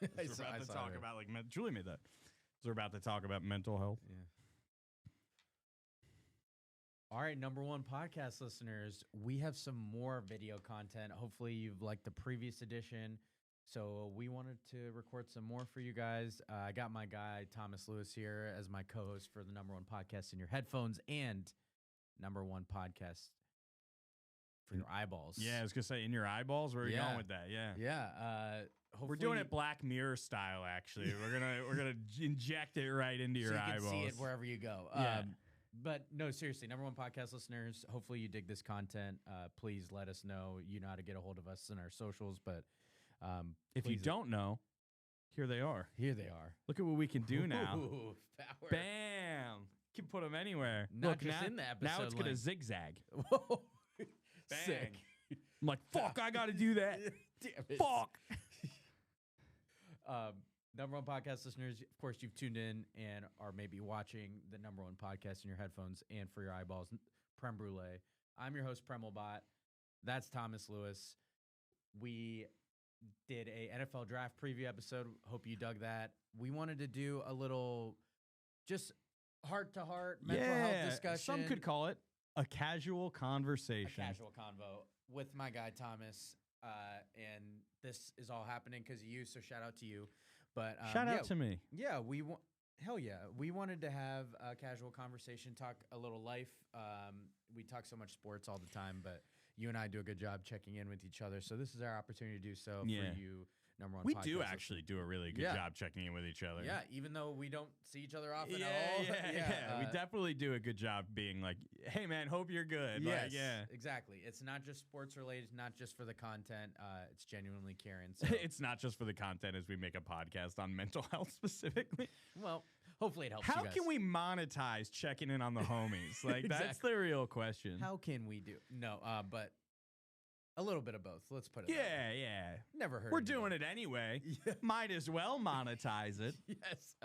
We're about to talk about Julie made that. We're about to talk about mental health. Yeah. All right, number one podcast listeners, we have some more video content. Hopefully you've liked the previous edition. So we wanted to record some more for you guys. I got my guy, Thomas Lewis, here as my co-host for the number one podcast in your headphones and number one podcast for your eyeballs. Yeah, I was going to say in your eyeballs. Where are you going with that? Yeah. Yeah. We're doing it Black Mirror style, actually. We're gonna inject it right into your eyeballs. So you can see it wherever you go. Yeah. But no, seriously, number one podcast listeners, hopefully you dig this content. Please let us know. You know how to get a hold of us in our socials. But if you don't know, here they are. Here they are. Look at what we can do now. Ooh, power. Bam! Can put them anywhere. Not just in the episode. Now it's gonna zigzag. Whoa. Bang. Sick. I'm like, fuck, I got to do that. Damn it. Fuck. Number one podcast listeners, of course, you've tuned in and are maybe watching the number one podcast in your headphones and for your eyeballs, Prem Brulee. I'm your host, Premal. That's Thomas Lewis. We did a NFL draft preview episode. Hope you dug that. We wanted to do a little just heart-to-heart mental health discussion. Some could call it a casual conversation. A casual convo with my guy, Thomas. And this is all happening because of you, so shout out to you. But shout out to me. Yeah, hell yeah. We wanted to have a casual conversation, talk a little life. We talk so much sports all the time, but you and I do a good job checking in with each other. So this is our opportunity to do so for you, number one. We do actually do a really good job checking in with each other. Yeah, even though we don't see each other often at all. Yeah. We definitely do a good job being like, hey, man, hope you're good. Yes, like, exactly. It's not just sports related, not just for the content. It's genuinely caring. So. It's not just for the content as we make a podcast on mental health specifically. Well, hopefully it helps How you guys. can we monetize checking in on the homies? Like, that's the real question. How can we do? No, but a little bit of both. Let's put it that way. Yeah. Never heard. We're doing it anyway. Yeah. Might as well monetize it. Yes.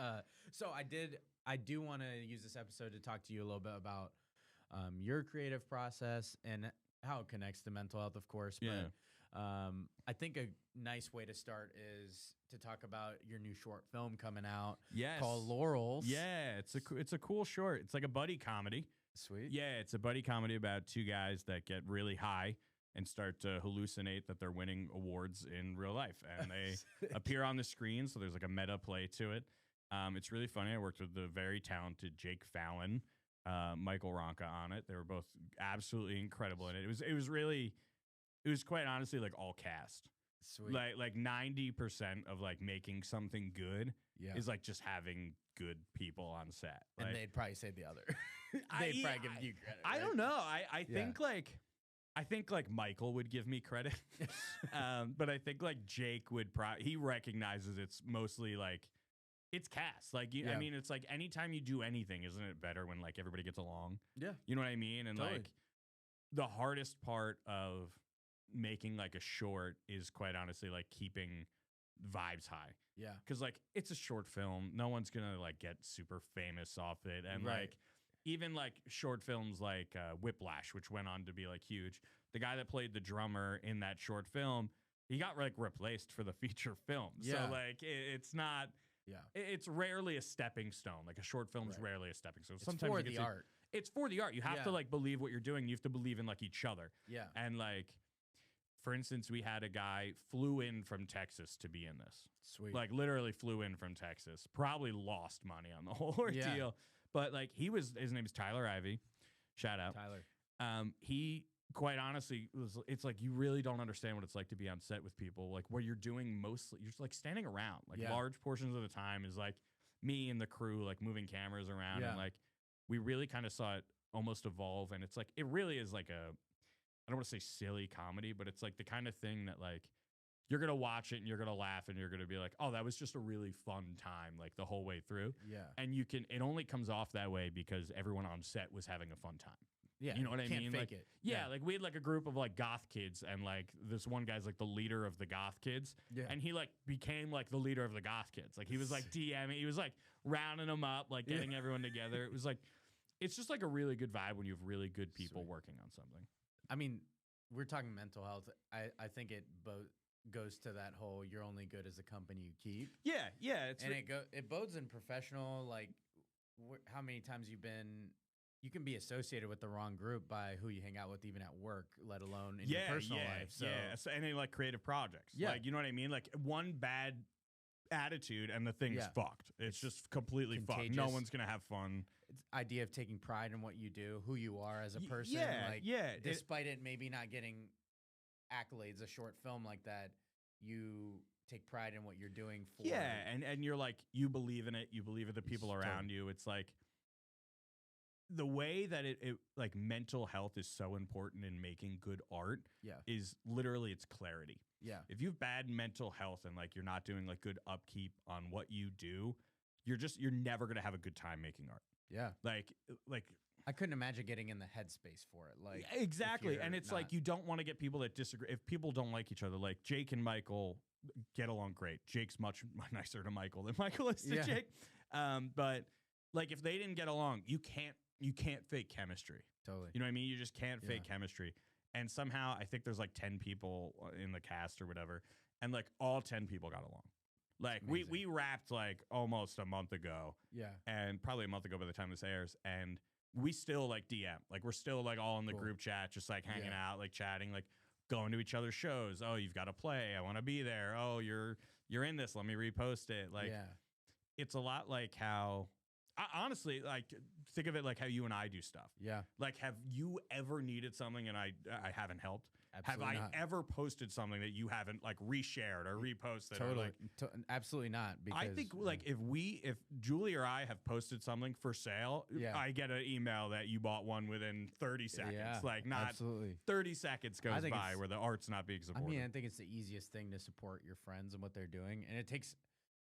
So I do want to use this episode to talk to you a little bit about your creative process and how it connects to mental health, of course. Yeah. But I think a nice way to start is to talk about your new short film coming out. Yes. Called Laurels. Yeah. It's a cool short. It's like a buddy comedy. Sweet. Yeah. It's a buddy comedy about two guys that get really high and start to hallucinate that they're winning awards in real life. And they appear on the screen, so there's like a meta play to it. It's really funny. I worked with the very talented Jake Fallon, Michael Ronca on it. They were both absolutely incredible in it. It was quite honestly like all cast. Sweet. Like 90% of like making something good is like just having good people on set. And like, they'd probably say the other. They'd probably give you credit. I right? don't know. I think like Michael would give me credit, but I think like Jake would he recognizes it's mostly like it's cast. Like I mean, it's like anytime you do anything, isn't it better when like everybody gets along? Yeah, you know what I mean. And totally. like the hardest part of making like a short is quite honestly like keeping vibes high. Yeah, because like it's a short film, no one's gonna like get super famous off it, and like. Even like short films like Whiplash, which went on to be like huge. The guy that played the drummer in that short film, he got like replaced for the feature film. Yeah. So like it's not. Yeah. It's rarely a stepping stone. Like a short film is rarely a stepping stone. Sometimes for the art. It's for the art. You have to like believe what you're doing. You have to believe in like each other. Yeah. And like, for instance, we had a guy flew in from Texas to be in this. Sweet. Like literally flew in from Texas. Probably lost money on the whole ordeal. Yeah. But like his name is Tyler Ivey. Shout out. Tyler. He quite honestly it's like you really don't understand what it's like to be on set with people. Like where you're doing mostly you're just like standing around. Like large portions of the time is like me and the crew like moving cameras around and like we really kind of saw it almost evolve, and it's like it really is like I don't want to say silly comedy, but it's like the kind of thing that like you're going to watch it and you're going to laugh and you're going to be like, oh, that was just a really fun time, like the whole way through. Yeah. And it only comes off that way because everyone on set was having a fun time. Yeah. You know what I mean? Can't fake like, it. Yeah. Like we had like a group of like goth kids, and like this one guy's like the leader of the goth kids. Yeah. And he like became like the leader of the goth kids. Like he was like DMing, he was like rounding them up, like getting everyone together. It was like, it's just like a really good vibe when you have really good people working on something. I mean, we're talking mental health. I think it both goes to that whole "you're only good as the company you keep." Yeah, yeah. It bodes in professional. Like, how many times you can be associated with the wrong group by who you hang out with, even at work, let alone in your personal life. So, so, and then like creative projects. Like, you know what I mean? Like one bad attitude and the thing's fucked. It's just completely contagious. Fucked. No one's gonna have fun. It's idea of taking pride in what you do, who you are as a person. Despite it maybe not getting accolades, a short film like that, you take pride in what you're doing for. Yeah, and you're like, you believe in it. You believe in the people around you. It's like the way that it like mental health is so important in making good art. Is literally its clarity. Yeah. If you have bad mental health and like you're not doing like good upkeep on what you do, you're never gonna have a good time making art. Yeah. Like I couldn't imagine getting in the headspace for it. Like exactly. And it's like you don't want to get people that disagree. If people don't like each other, like Jake and Michael get along great. Jake's much nicer to Michael than Michael is to Jake. But like if they didn't get along, you can't fake chemistry. Totally. You know what I mean? You just can't fake chemistry. And somehow I think there's like 10 people in the cast or whatever, and like all 10 people got along. Like we wrapped like almost a month ago. Yeah. And probably a month ago by the time this airs. And we still like DM. Like we're still like all in the group chat, just like hanging out, like chatting, like going to each other's shows. Oh, you've got to play. I want to be there. Oh, you're in this. Let me repost it. Like it's a lot like how honestly, like think of it like how you and I do stuff. Yeah. Like have you ever needed something and I haven't helped? Absolutely have I ever posted something that you haven't like reshared or reposted? Totally. Or Absolutely not. Because I think like if Julie or I have posted something for sale, I get an email that you bought one within 30 seconds. Yeah, like not absolutely. 30 seconds goes by where the art's not being supported. I mean, I think it's the easiest thing to support your friends and what they're doing. And it takes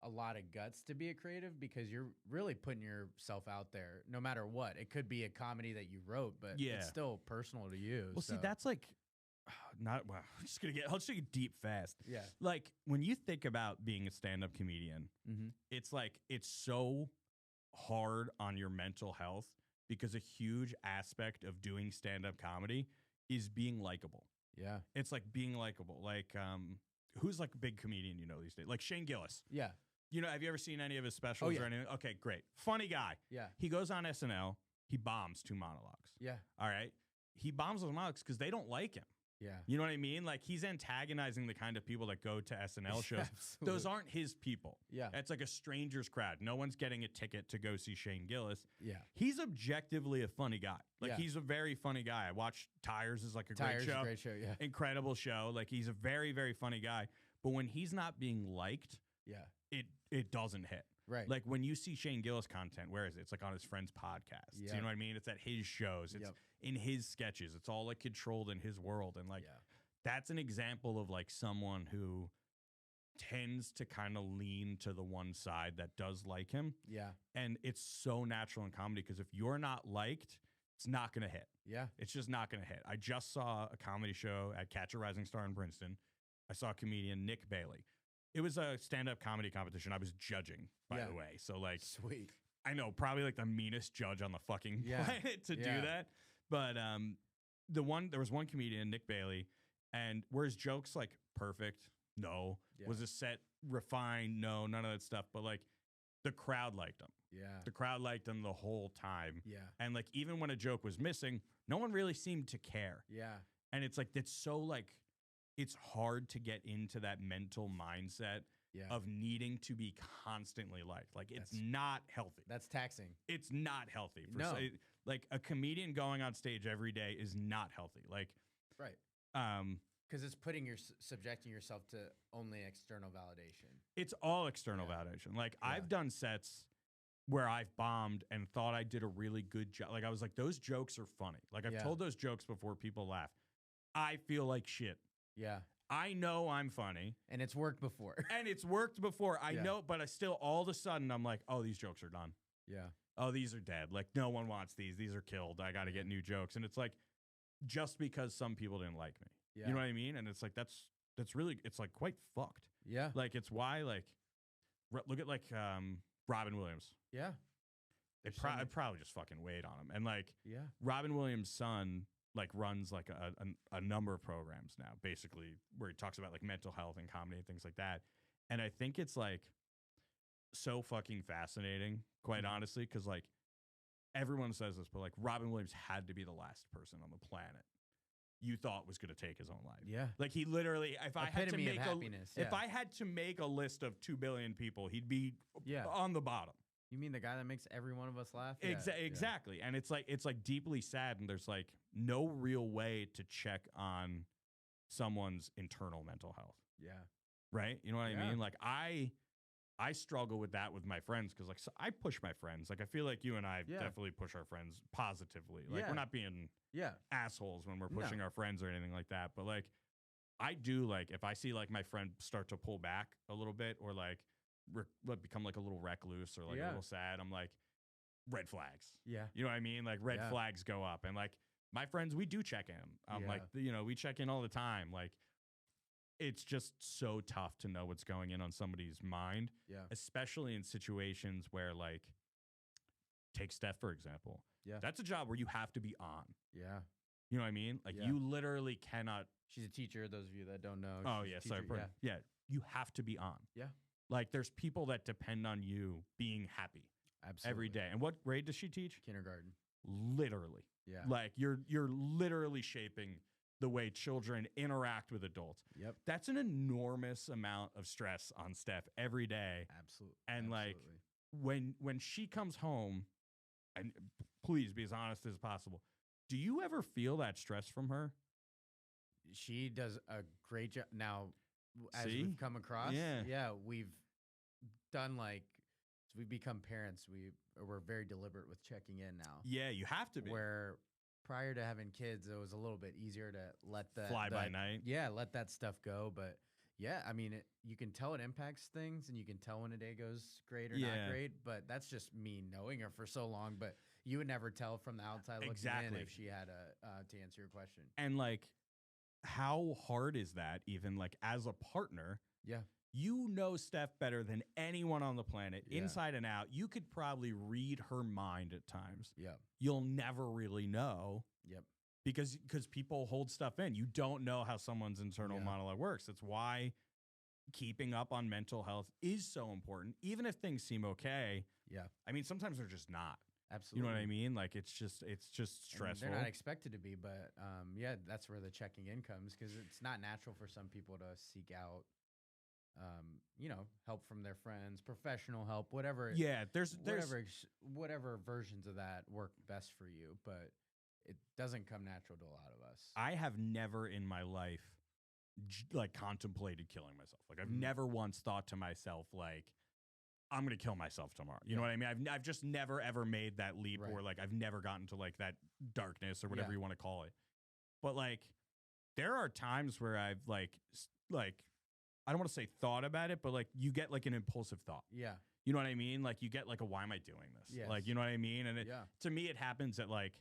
a lot of guts to be a creative because you're really putting yourself out there no matter what. It could be a comedy that you wrote, but it's still personal to you. Well, see, that's like I'm just gonna I'll just get deep fast. Yeah. Like when you think about being a stand-up comedian, it's like it's so hard on your mental health because a huge aspect of doing stand-up comedy is being likable. Yeah. It's like being likable. Like who's like a big comedian you know these days? Like Shane Gillis. Yeah. You know, have you ever seen any of his specials or anything? Okay, great. Funny guy. Yeah. He goes on SNL. He bombs 2 monologues. Yeah. All right. He bombs those monologues because they don't like him. Yeah. You know what I mean? Like he's antagonizing the kind of people that go to SNL shows. Those aren't his people. Yeah. It's like a stranger's crowd. No one's getting a ticket to go see Shane Gillis. Yeah. He's objectively a funny guy. Like he's a very funny guy. I watched Tires is like a great show. Great show, yeah. Incredible show. Like he's a very, very funny guy. But when he's not being liked, it doesn't hit. Right. Like when you see Shane Gillis content, where is it? It's like on his friend's podcast. Yeah. You know what I mean? It's at his shows. It's in his sketches. It's all like controlled in his world. And like that's an example of like someone who tends to kind of lean to the one side that does like him. Yeah. And it's so natural in comedy because if you're not liked, it's not going to hit. Yeah. It's just not going to hit. I just saw a comedy show at Catch a Rising Star in Princeton. I saw comedian Nick Bailey. It was a stand-up comedy competition. I was judging, by the way. So, like, sweet. I know, probably like the meanest judge on the fucking planet to do that. But there was one comedian, Nick Bailey, and were his jokes like perfect? No. Yeah. Was his set refined? No, none of that stuff. But like, the crowd liked him. Yeah. The crowd liked him the whole time. Yeah. And like, even when a joke was missing, no one really seemed to care. Yeah. And it's like, it's so like, it's hard to get into that mental mindset of needing to be constantly liked. Like it's not healthy. That's taxing. It's not healthy. No. Like a comedian going on stage every day is not healthy. Like, right. Because it's subjecting yourself to only external validation. It's all external validation. Like I've done sets where I've bombed and thought I did a really good job. Like I was like, those jokes are funny. Like I've told those jokes before, people laugh. I feel like shit. Yeah. I know I'm funny. And it's worked before. I know, but I still, all of a sudden, I'm like, oh, these jokes are done. Yeah. Oh, these are dead. Like, no one wants these. These are killed. I got to get new jokes. And it's like, just because some people didn't like me. Yeah. You know what I mean? And it's like, that's really, it's like quite fucked. Yeah. Like, it's why, like, look at like Robin Williams. Yeah. They probably just fucking weighed on him. And like, Robin Williams' son like runs like a number of programs now, basically, where he talks about like mental health and comedy and things like that. And I think it's like so fucking fascinating, quite honestly, because like everyone says this, but like Robin Williams had to be the last person on the planet you thought was going to take his own life. Yeah. Like he literally, if I had to Epitome of make happiness, if I had to make a list of 2 billion people, he'd be Yeah. on the bottom. You mean the guy that makes every one of us laugh? Exactly. And it's like deeply sad, and there's like no real way to check on someone's internal mental health. Yeah. Right? You know what I Yeah. mean? Like I struggle with that with my friends, because like so I push my friends. Like I feel like you and I definitely push our friends positively. Like we're not being assholes when we're pushing our friends or anything like that. But like I do, like if I see like my friend start to pull back a little bit, or like become like a little recluse or like a little sad, I'm like, red flags. Yeah. You know what I mean? Like red flags go up. And like my friends, we do check in. Like, you know, we check in all the time. Like it's just so tough to know what's going in on somebody's mind. Yeah. Especially in situations where like, take Steph, for example. Yeah. That's a job where you have to be on. Yeah. You know what I mean? Like you literally cannot. She's a teacher, those of you that don't know. Oh, She's yeah. a Sorry. teacher, Yeah. You have to be on. Yeah. Like there's people that depend on you being happy. Absolutely. Every day. And what grade does she teach? Kindergarten. Literally. Yeah. Like you're literally shaping the way children interact with adults. Yep. That's an enormous amount of stress on Steph every day. Absolutely. And like when she comes home, and please be as honest as possible, do you ever feel that stress from her? She does a great job. Now, as See? we've come across, Yeah. we've done like, so we've become parents. We're very deliberate with checking in now. Yeah, you have to be. Where prior to having kids, it was a little bit easier to let that fly by night. Yeah, let that stuff go. But yeah, I mean, you can tell it impacts things, and you can tell when a day goes great or not great. But that's just me knowing her for so long. But you would never tell from the outside looking in if she had to answer your question. And like, how hard is that even like as a partner? Yeah. You know Steph better than anyone on the planet, inside and out. You could probably read her mind at times. Yeah. You'll never really know. Yep. Because people hold stuff in. You don't know how someone's internal monologue works. That's why keeping up on mental health is so important, even if things seem okay. Yeah. I mean, sometimes they're just not. Absolutely. You know what I mean? Like it's just stressful. They're not expected to be, but yeah, that's where the checking in comes, because it's not natural for some people to seek out, help from their friends, professional help, whatever. Yeah, there's whatever versions of that work best for you, but it doesn't come natural to a lot of us. I have never in my life like contemplated killing myself. Like I've never once thought to myself like, I'm going to kill myself tomorrow. You know what I mean? I've just never ever made that leap, or like I've never gotten to like that darkness or whatever you want to call it. But like there are times where I've like I don't want to say thought about it, but like you get like an impulsive thought. Yeah. You know what I mean? Like you get like why am I doing this? Yes. Like, you know what I mean? And to me, it happens at like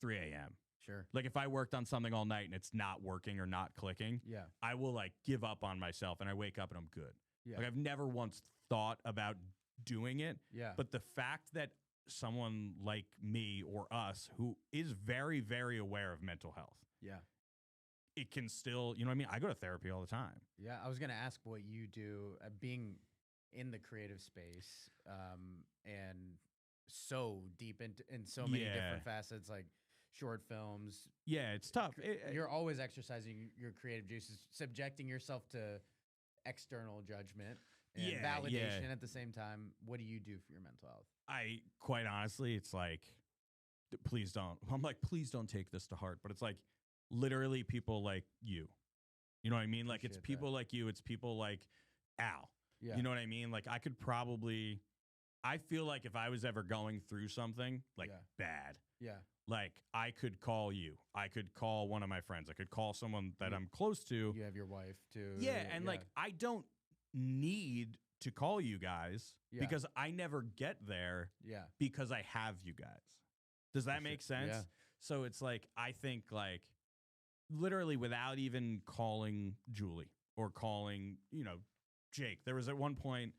3 a.m. Sure. Like if I worked on something all night and it's not working or not clicking, I will like give up on myself, and I wake up and I'm good. Yeah. Like I've never once thought about doing it. Yeah. But the fact that someone like me or us who is very, very aware of mental health. Yeah. It can still, you know what I mean? I go to therapy all the time. Yeah. I was going to ask what you do being in the creative space and so deep in so many different facets, like short films. Yeah, it's tough. You're always exercising your creative juices, subjecting yourself to external judgment and validation at the same time. What do you do for your mental health? I quite honestly, it's like, please don't. I'm like, please don't take this to heart. But it's like literally people like you. You know what I mean? Like it's people like you. It's people like Al. Yeah. You know what I mean? Like I feel like if I was ever going through something like bad, like I could call you. I could call one of my friends. I could call someone that I'm close to. You have your wife too. Yeah. And like, I don't need to call you guys because I never get there because I have you guys. Does that make sense? Yeah. So it's like, I think like literally without even calling Julie or calling, Jake, there was at one point,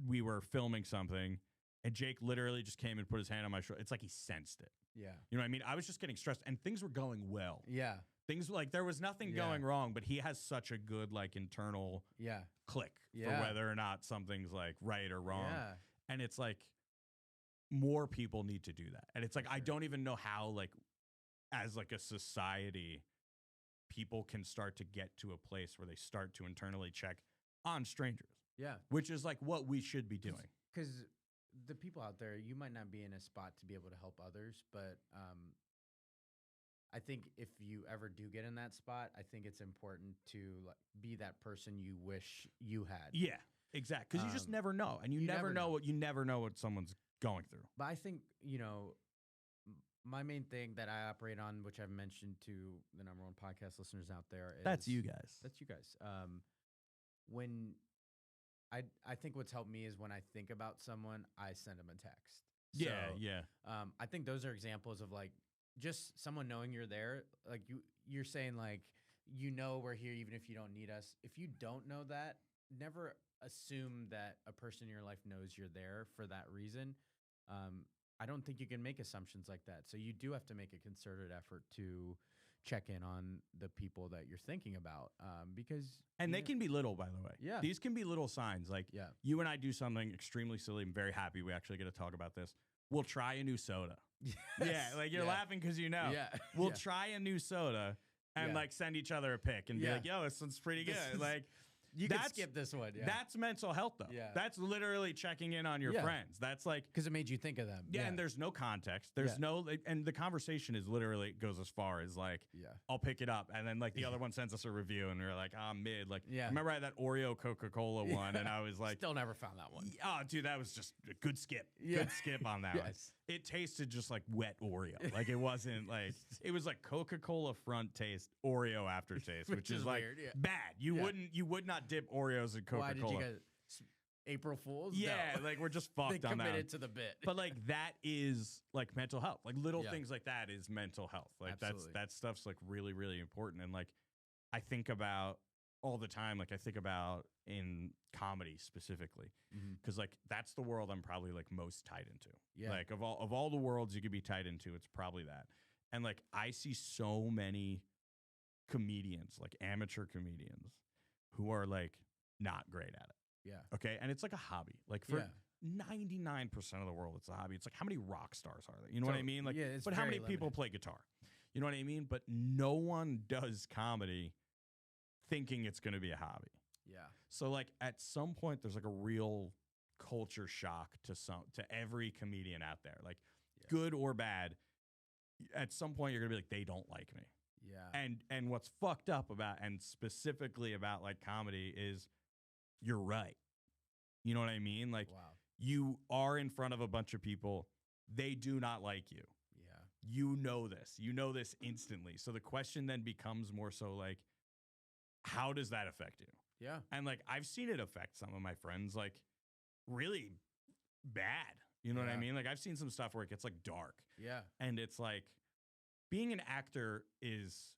we were filming something and Jake literally just came and put his hand on my shoulder. It's like he sensed it. Yeah. You know what I mean? I was just getting stressed and things were going well. Yeah. Things like there was nothing going wrong, but he has such a good like internal click for whether or not something's like right or wrong. Yeah. And it's like more people need to do that. And it's like I don't even know how like as like a society people can start to get to a place where they start to internally check on strangers. Yeah. Which is like what we should be doing. Cuz the people out there, you might not be in a spot to be able to help others, but I think if you ever do get in that spot, I think it's important to like, be that person you wish you had. Yeah, exactly. Because you just never know, and you never know what someone's going through. But I think my main thing that I operate on, which I've mentioned to the number one podcast listeners out there, is that's you guys. That's you guys. When I think what's helped me is when I think about someone, I send them a text. Yeah. I think those are examples of like just someone knowing you're there. Like you're saying like, we're here even if you don't need us. If you don't know that, never assume that a person in your life knows you're there for that reason. I don't think you can make assumptions like that. So you do have to make a concerted effort to check in on the people that you're thinking about because... And they can be little, by the way. Yeah. These can be little signs. Like you and I do something extremely silly. I'm very happy we actually get to talk about this. We'll try a new soda. Yes. Yeah, like you're laughing because you know. Yeah. We'll try a new soda and like send each other a pic and be like, yo, this one's pretty good. Like you can skip this one. Yeah. That's mental health though. Yeah. That's literally checking in on your friends. That's like because it made you think of them. Yeah, and there's no context. There's no and the conversation is literally goes as far as like I'll pick it up and then like the other one sends us a review and we're like, I'm mid. Like remember I had that Oreo Coca-Cola one and I was like still never found that one. Oh dude, that was just a good skip. Good skip on that one. It tasted just like wet Oreo. Like it wasn't like it was like Coca-Cola front taste, Oreo aftertaste, which is like weird, bad. You would not dip Oreos in Coca-Cola. Why did you guys April Fools? Yeah, like we're just fucked they on that. They committed to the bit. But like that is like mental health. Like little things like that is mental health. Like Absolutely. that stuff's like really, really important. And like I think about all the time, like I think about in comedy specifically. Because like that's the world I'm probably like most tied into. Yeah. Like of all the worlds you could be tied into, it's probably that. And like I see so many comedians, like amateur comedians, who are like not great at it. Yeah. Okay. And it's like a hobby. Like for 99% of the world, it's a hobby. It's like how many rock stars are there? You know what I mean? Like, but how many people play guitar? You know what I mean? But no one does comedy thinking it's going to be a hobby. Yeah. So like at some point, there's like a real culture shock to every comedian out there, like good or bad. At some point, you're gonna be like, they don't like me. Yeah. And what's fucked up about and specifically about like comedy is you're right. You know what I mean? Like you are in front of a bunch of people. They do not like you. Yeah. You know this. You know this instantly. So the question then becomes more so like, how does that affect you? Yeah. And like I've seen it affect some of my friends like really bad. You know what I mean? Like I've seen some stuff where it gets like dark. Yeah. And it's like being an actor is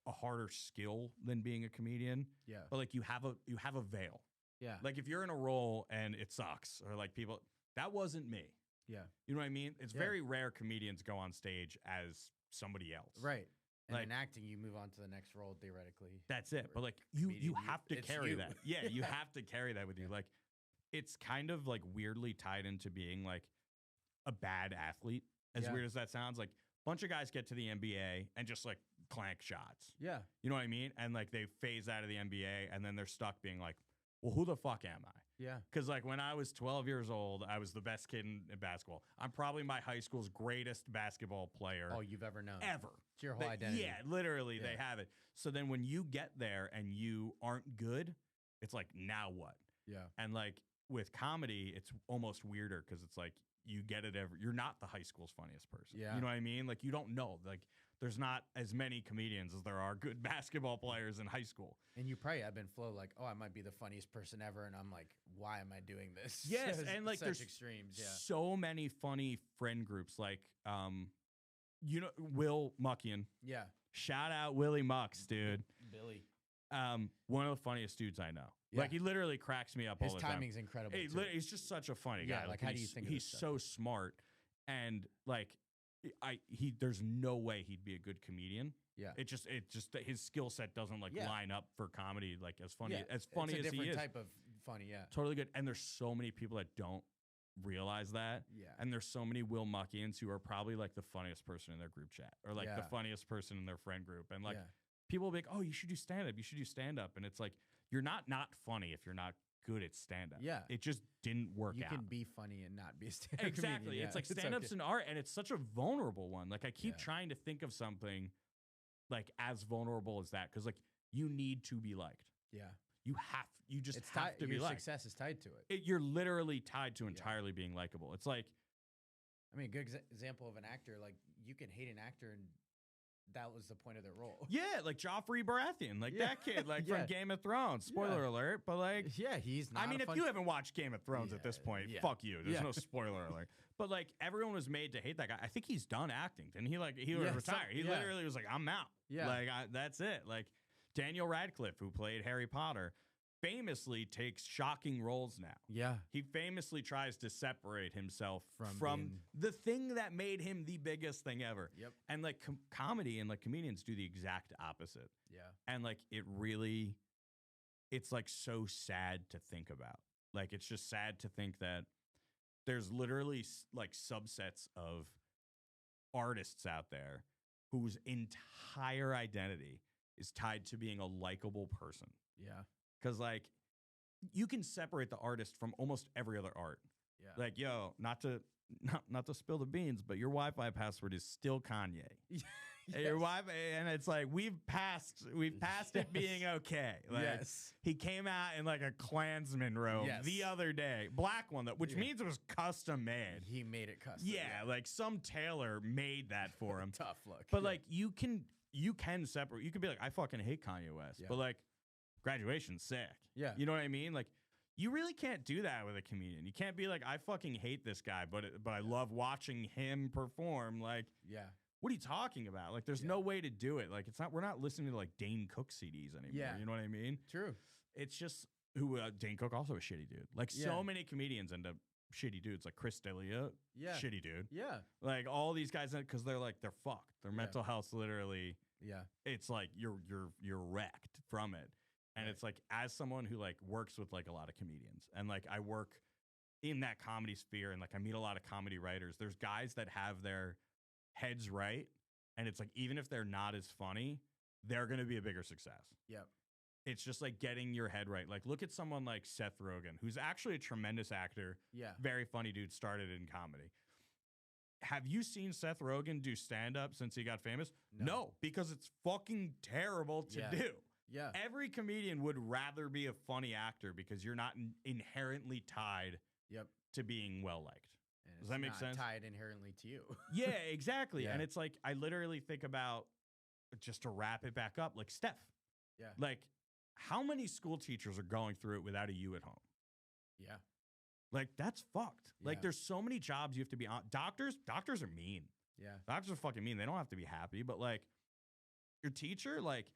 a harder skill than being a comedian. Yeah. But like you have a veil. Yeah. Like if you're in a role and it sucks or like people, that wasn't me. Yeah. You know what I mean? It's very rare comedians go on stage as somebody else. Right. And like, in acting, you move on to the next role theoretically. That's it. But like you have to carry that. Yeah, you have to carry that with you. Like it's kind of like weirdly tied into being like a bad athlete. As weird as that sounds, like a bunch of guys get to the NBA and just like clank shots. Yeah. You know what I mean? And like they phase out of the NBA and then they're stuck being like, well, who the fuck am I? Yeah. Because like when I was 12 years old, I was the best kid in basketball. I'm probably my high school's greatest basketball player. Oh, you've ever known. Ever. It's your whole identity. Yeah, literally they have it. So then when you get there and you aren't good, it's like, now what? Yeah. And like with comedy, it's almost weirder because it's like you get it you're not the high school's funniest person. Yeah. You know what I mean? Like you don't know. Like there's not as many comedians as there are good basketball players in high school. And you probably have been flow like, oh, I might be the funniest person ever. And I'm like, why am I doing this? Yes. And like there's extremes. Yeah. So many funny friend groups. Like, you know, Will Muckian. Yeah. Shout out Willie Mucks, dude. Billy. One of the funniest dudes I know. Yeah. Like he literally cracks me up all the time. His timing's incredible. He's just such a funny guy. Like how do you think of he's so smart and like there's no way he'd be a good comedian. Yeah. It just his skill set doesn't line up for comedy like as funny as it's a he is. different type of funny, Totally good. And there's so many people that don't realize that. Yeah. And there's so many Will Muckians who are probably like the funniest person in their group chat or like the funniest person in their friend group. And like people will be like, "Oh, you should do stand up. You should do stand up." And it's like you're not funny if you're not good at stand up. Yeah. It just didn't work out. You can be funny and not be a stand up. Exactly. Comedian. It's like stand up's an art and it's such a vulnerable one. Like I keep trying to think of something like as vulnerable as that because like you need to be liked. Yeah. You just have to be liked. Your success is tied to it. You're literally tied to entirely being likable. It's like, I mean, a good example of an actor, like you can hate an actor and that was the point of their role. Yeah, like Joffrey Baratheon, like that kid, like from Game of Thrones. Spoiler alert, but like, he's not. I mean, if you haven't watched Game of Thrones at this point, fuck you. There's no spoiler alert. But like, everyone was made to hate that guy. I think he's done acting. Didn't he? Like, he was retired. He literally was like, I'm out. Yeah, like that's it. Like Daniel Radcliffe, who played Harry Potter, famously takes shocking roles now. Yeah. He famously tries to separate himself from the thing that made him the biggest thing ever. Yep. And like comedy and like comedians do the exact opposite. Yeah. And like it's like so sad to think about. Like it's just sad to think that there's literally like subsets of artists out there whose entire identity is tied to being a likable person. Yeah. Because, like, you can separate the artist from almost every other art. Yeah. Like, yo, not to spill the beans, but your Wi-Fi password is still Kanye. Yes. Your Wi-Fi, and it's like we've passed it being okay. Like, he came out in like a Klansman robe the other day, black one which means it was custom made. He made it custom. Yeah, like some tailor made that for him. Tough look. But like you can separate. You can be like, I fucking hate Kanye West, but like. Graduation's sick. Yeah. You know what I mean? Like, you really can't do that with a comedian. You can't be like, I fucking hate this guy, but I love watching him perform. Like, what are you talking about? Like, there's no way to do it. Like, we're not listening to like Dane Cook CDs anymore. Yeah. You know what I mean? True. It's just Dane Cook also a shitty dude. Like, so many comedians end up shitty dudes. Like Chris D'Elia, shitty dude. Yeah. Like all these guys, because they're fucked. Their mental health's literally. Yeah. It's like you're wrecked from it. And it's like, as someone who like works with like a lot of comedians and like I work in that comedy sphere and like I meet a lot of comedy writers, there's guys that have their heads right. And it's like, even if they're not as funny, they're going to be a bigger success. Yep. It's just like getting your head right. Like look at someone like Seth Rogen, who's actually a tremendous actor. Yeah. Very funny dude, started in comedy. Have you seen Seth Rogen do stand-up since he got famous? No, because it's fucking terrible to do. Yeah. Every comedian would rather be a funny actor because you're not inherently tied to being well-liked. Does that make sense? Tied inherently to you. Yeah, exactly. And it's like, I literally think about, just to wrap it back up, like Steph. Yeah. Like, how many school teachers are going through it without a you at home? Yeah. Like, that's fucked. Like, there's so many jobs you have to be on. Doctors are mean. Yeah. Doctors are fucking mean. They don't have to be happy, but like, your teacher, like,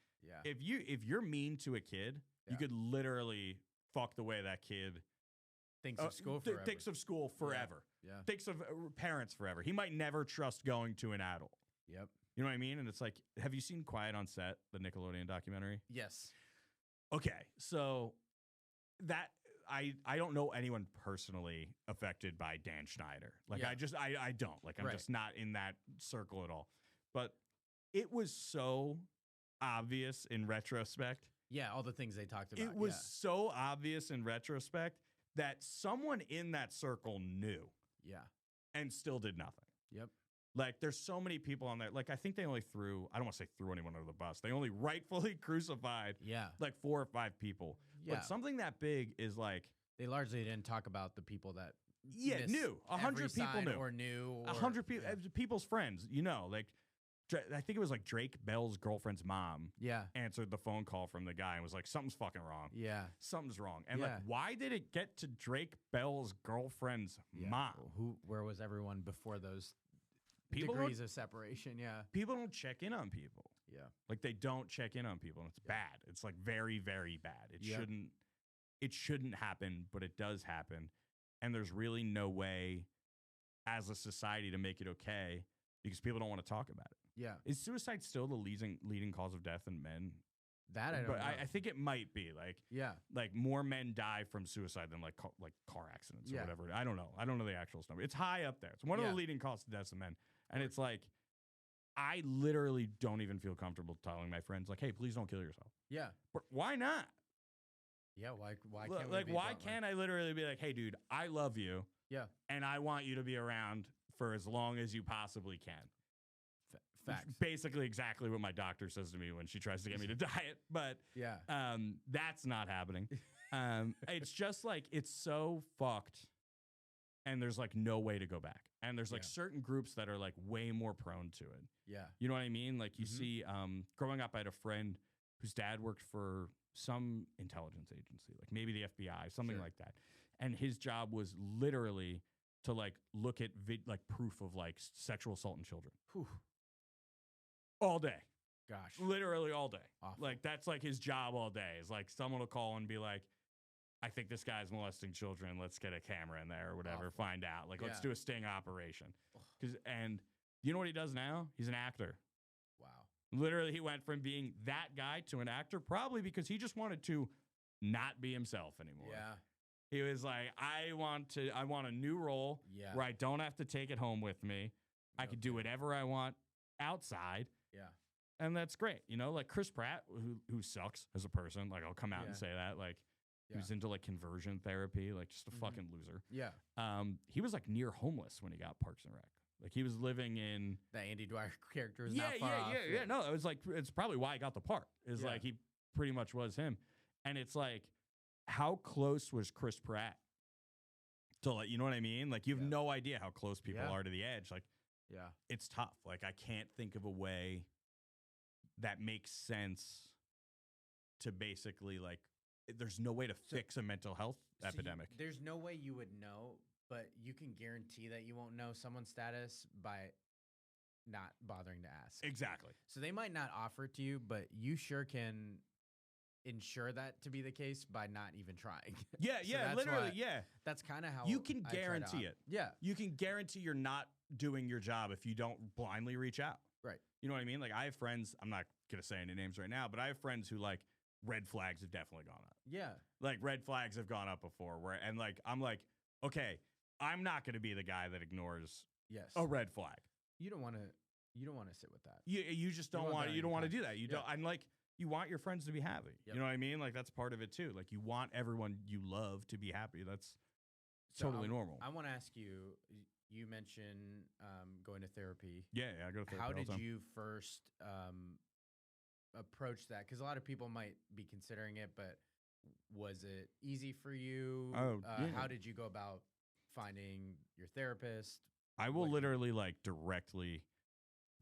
if you're mean to a kid, you could literally fuck the way that kid thinks of school forever. Thinks of school forever. Yeah. Thinks of parents forever. He might never trust going to an adult. Yep. You know what I mean? And it's like, have you seen Quiet on Set, the Nickelodeon documentary? Yes. Okay, so that I don't know anyone personally affected by Dan Schneider. Like I don't. Like I'm just not in that circle at all. But it was so obvious in retrospect. Yeah, all the things they talked about. It was so obvious in retrospect that someone in that circle knew. Yeah. And still did nothing. Yep. Like there's so many people on there. Like I think they only I don't want to say threw anyone under the bus. They only rightfully crucified like 4 or 5 people. Yeah. But something that big is like they largely didn't talk about the people that knew. 100 people knew. Or knew. 100 people, people's friends, you know, like I think it was like Drake Bell's girlfriend's mom answered the phone call from the guy and was like, something's fucking wrong. Yeah. Something's wrong. And like, why did it get to Drake Bell's girlfriend's mom? Where was everyone before those degrees of separation? Yeah. People don't check in on people. Yeah. Like they don't check in on people and it's bad. It's like very, very bad. It shouldn't happen, but it does happen. And there's really no way as a society to make it okay because people don't want to talk about it. Yeah. Is suicide still the leading cause of death in men? That I don't But know. I think it might be like more men die from suicide than like car accidents or whatever. I don't know. I don't know the actual number. It's high up there. It's one of the leading causes of deaths of men. And it's like, I literally don't even feel comfortable telling my friends like, hey, please don't kill yourself. Yeah. But why not? Yeah. Why Look, can't like why can't I literally be like, hey, dude, I love you. Yeah. And I want you to be around for as long as you possibly can. Facts. Basically exactly what my doctor says to me when she tries to get me to diet. But that's not happening. It's just like, it's so fucked. And there's like no way to go back. And there's like certain groups that are like way more prone to it. Yeah. You know what I mean? Like you see, growing up, I had a friend whose dad worked for some intelligence agency, like maybe the FBI, something like that. And his job was literally to like look at like proof of like sexual assault in children. Whew. All day. Gosh. Literally all day. Awful. Like that's like his job all day. Is like someone will call and be like, I think this guy's molesting children. Let's get a camera in there or whatever. Awful. Find out. Like, let's do a sting operation. And you know what he does now? He's an actor. Wow. Literally, he went from being that guy to an actor, probably because he just wanted to not be himself anymore. Yeah. He was like, I want a new role where I don't have to take it home with me. I could do whatever I want outside. Yeah. And that's great. You know, like Chris Pratt, who sucks as a person. Like, I'll come out and say that. Like, he was into like conversion therapy, like just a fucking loser. Yeah. He was like near homeless when he got Parks and Rec. Like he was living in the Andy Dwyer character is not far off. Yeah. No, it was like, it's probably why I got the part. Is like he pretty much was him. And it's like, how close was Chris Pratt to like, you know what I mean? Like you have no idea how close people are to the edge. Like, it's tough. Like I can't think of a way that makes sense to basically like, there's no way to fix a mental health epidemic. There's no way you would know, but you can guarantee that you won't know someone's status by not bothering to ask. Exactly. So they might not offer it to you, but you sure can ensure that to be the case by not even trying. Yeah, So literally, That's kind of how you can guarantee it. Yeah. You can guarantee you're not doing your job if you don't blindly reach out. Right. You know what I mean? Like I have friends, I'm not going to say any names right now, but I have friends who like red flags have definitely gone up. Yeah. Like red flags have gone up before and like, I'm like, okay, I'm not going to be the guy that ignores a red flag. You don't want to sit with that. You just don't want to do that. You don't, I'm like, you want your friends to be happy. Yep. You know what I mean? Like that's part of it too. Like you want everyone you love to be happy. That's totally normal. I want to ask you, you mentioned going to therapy. Yeah, I go to therapy. How did you first approach that? Because a lot of people might be considering it, but was it easy for you? How did you go about finding your therapist? I will literally like directly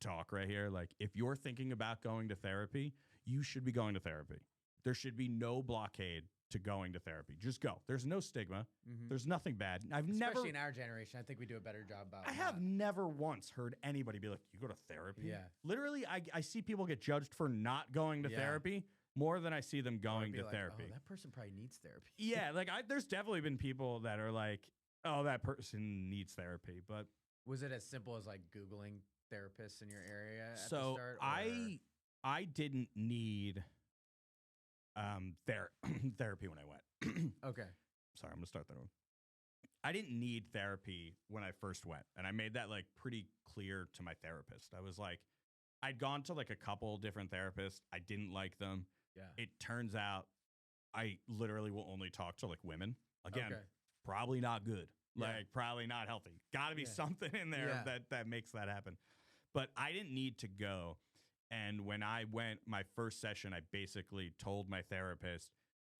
talk right here. Like if you're thinking about going to therapy, you should be going to therapy. There should be no blockade to going to therapy. Just go. There's no stigma. There's nothing bad. Especially in our generation, I think we do a better job about I have never once heard anybody be like, you go to therapy? Yeah. Literally, I see people get judged for not going to therapy more than I see them going to therapy. Oh, that person probably needs therapy. Yeah, like there's definitely been people that are like, oh, that person needs therapy. But was it as simple as like Googling therapists in your area at the so start? I didn't need therapy when I went. Okay. Sorry, I'm gonna start that over. I didn't need therapy when I first went, and I made that like pretty clear to my therapist. I was like, I'd gone to like a couple different therapists. I didn't like them. Yeah. It turns out I literally will only talk to like women. Again, probably not good. Like probably not healthy. Got to be something in there that makes that happen. But I didn't need to go. And when I went my first session, I basically told my therapist,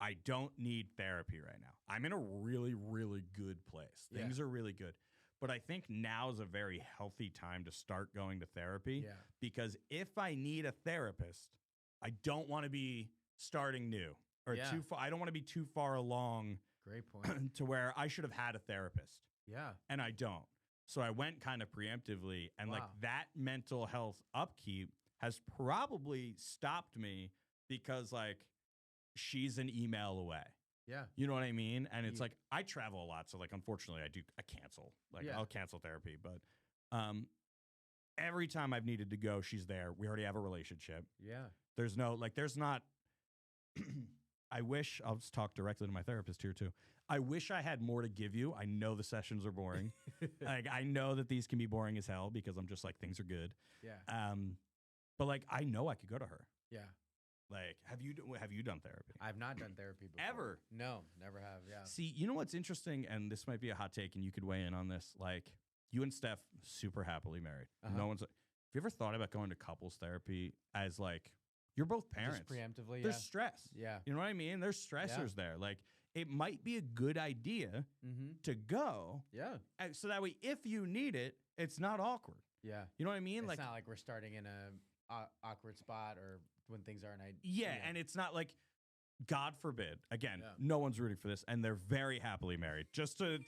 I don't need therapy right now. I'm in a really, really good place. Things are really good. But I think now is a very healthy time to start going to therapy because if I need a therapist, I don't want to be starting new or too far. I don't want to be too far along. Great point. To where I should have had a therapist. Yeah. And I don't. So I went kind of preemptively and like that mental health upkeep has probably stopped me because like she's an email away. Yeah. You know what I mean? And it's like I travel a lot. So like unfortunately I cancel. Like I'll cancel therapy. But every time I've needed to go, she's there. We already have a relationship. Yeah. There's no, like, there's not, I wish, I'll just talk directly to my therapist here too. I wish I had more to give you. I know the sessions are boring. Like, I know that these can be boring as hell because I'm just like, things are good. Yeah. But like, I know I could go to her. Yeah. Like, have you done therapy? I've not done therapy before. Ever? No, never have. Yeah. See, you know what's interesting, and this might be a hot take, and you could weigh in on this. Like, you and Steph, super happily married. No one's. Have you ever thought about going to couples therapy as like you're both parents? Just preemptively, There's stress. Yeah. You know what I mean? There's stressors there. Like, it might be a good idea to go. Yeah. So that way, if you need it, it's not awkward. Yeah. You know what I mean? It's like, not like we're starting in a awkward spot or when things aren't. And it's not like, God forbid, again, no one's rooting for this, and they're very happily married. Just to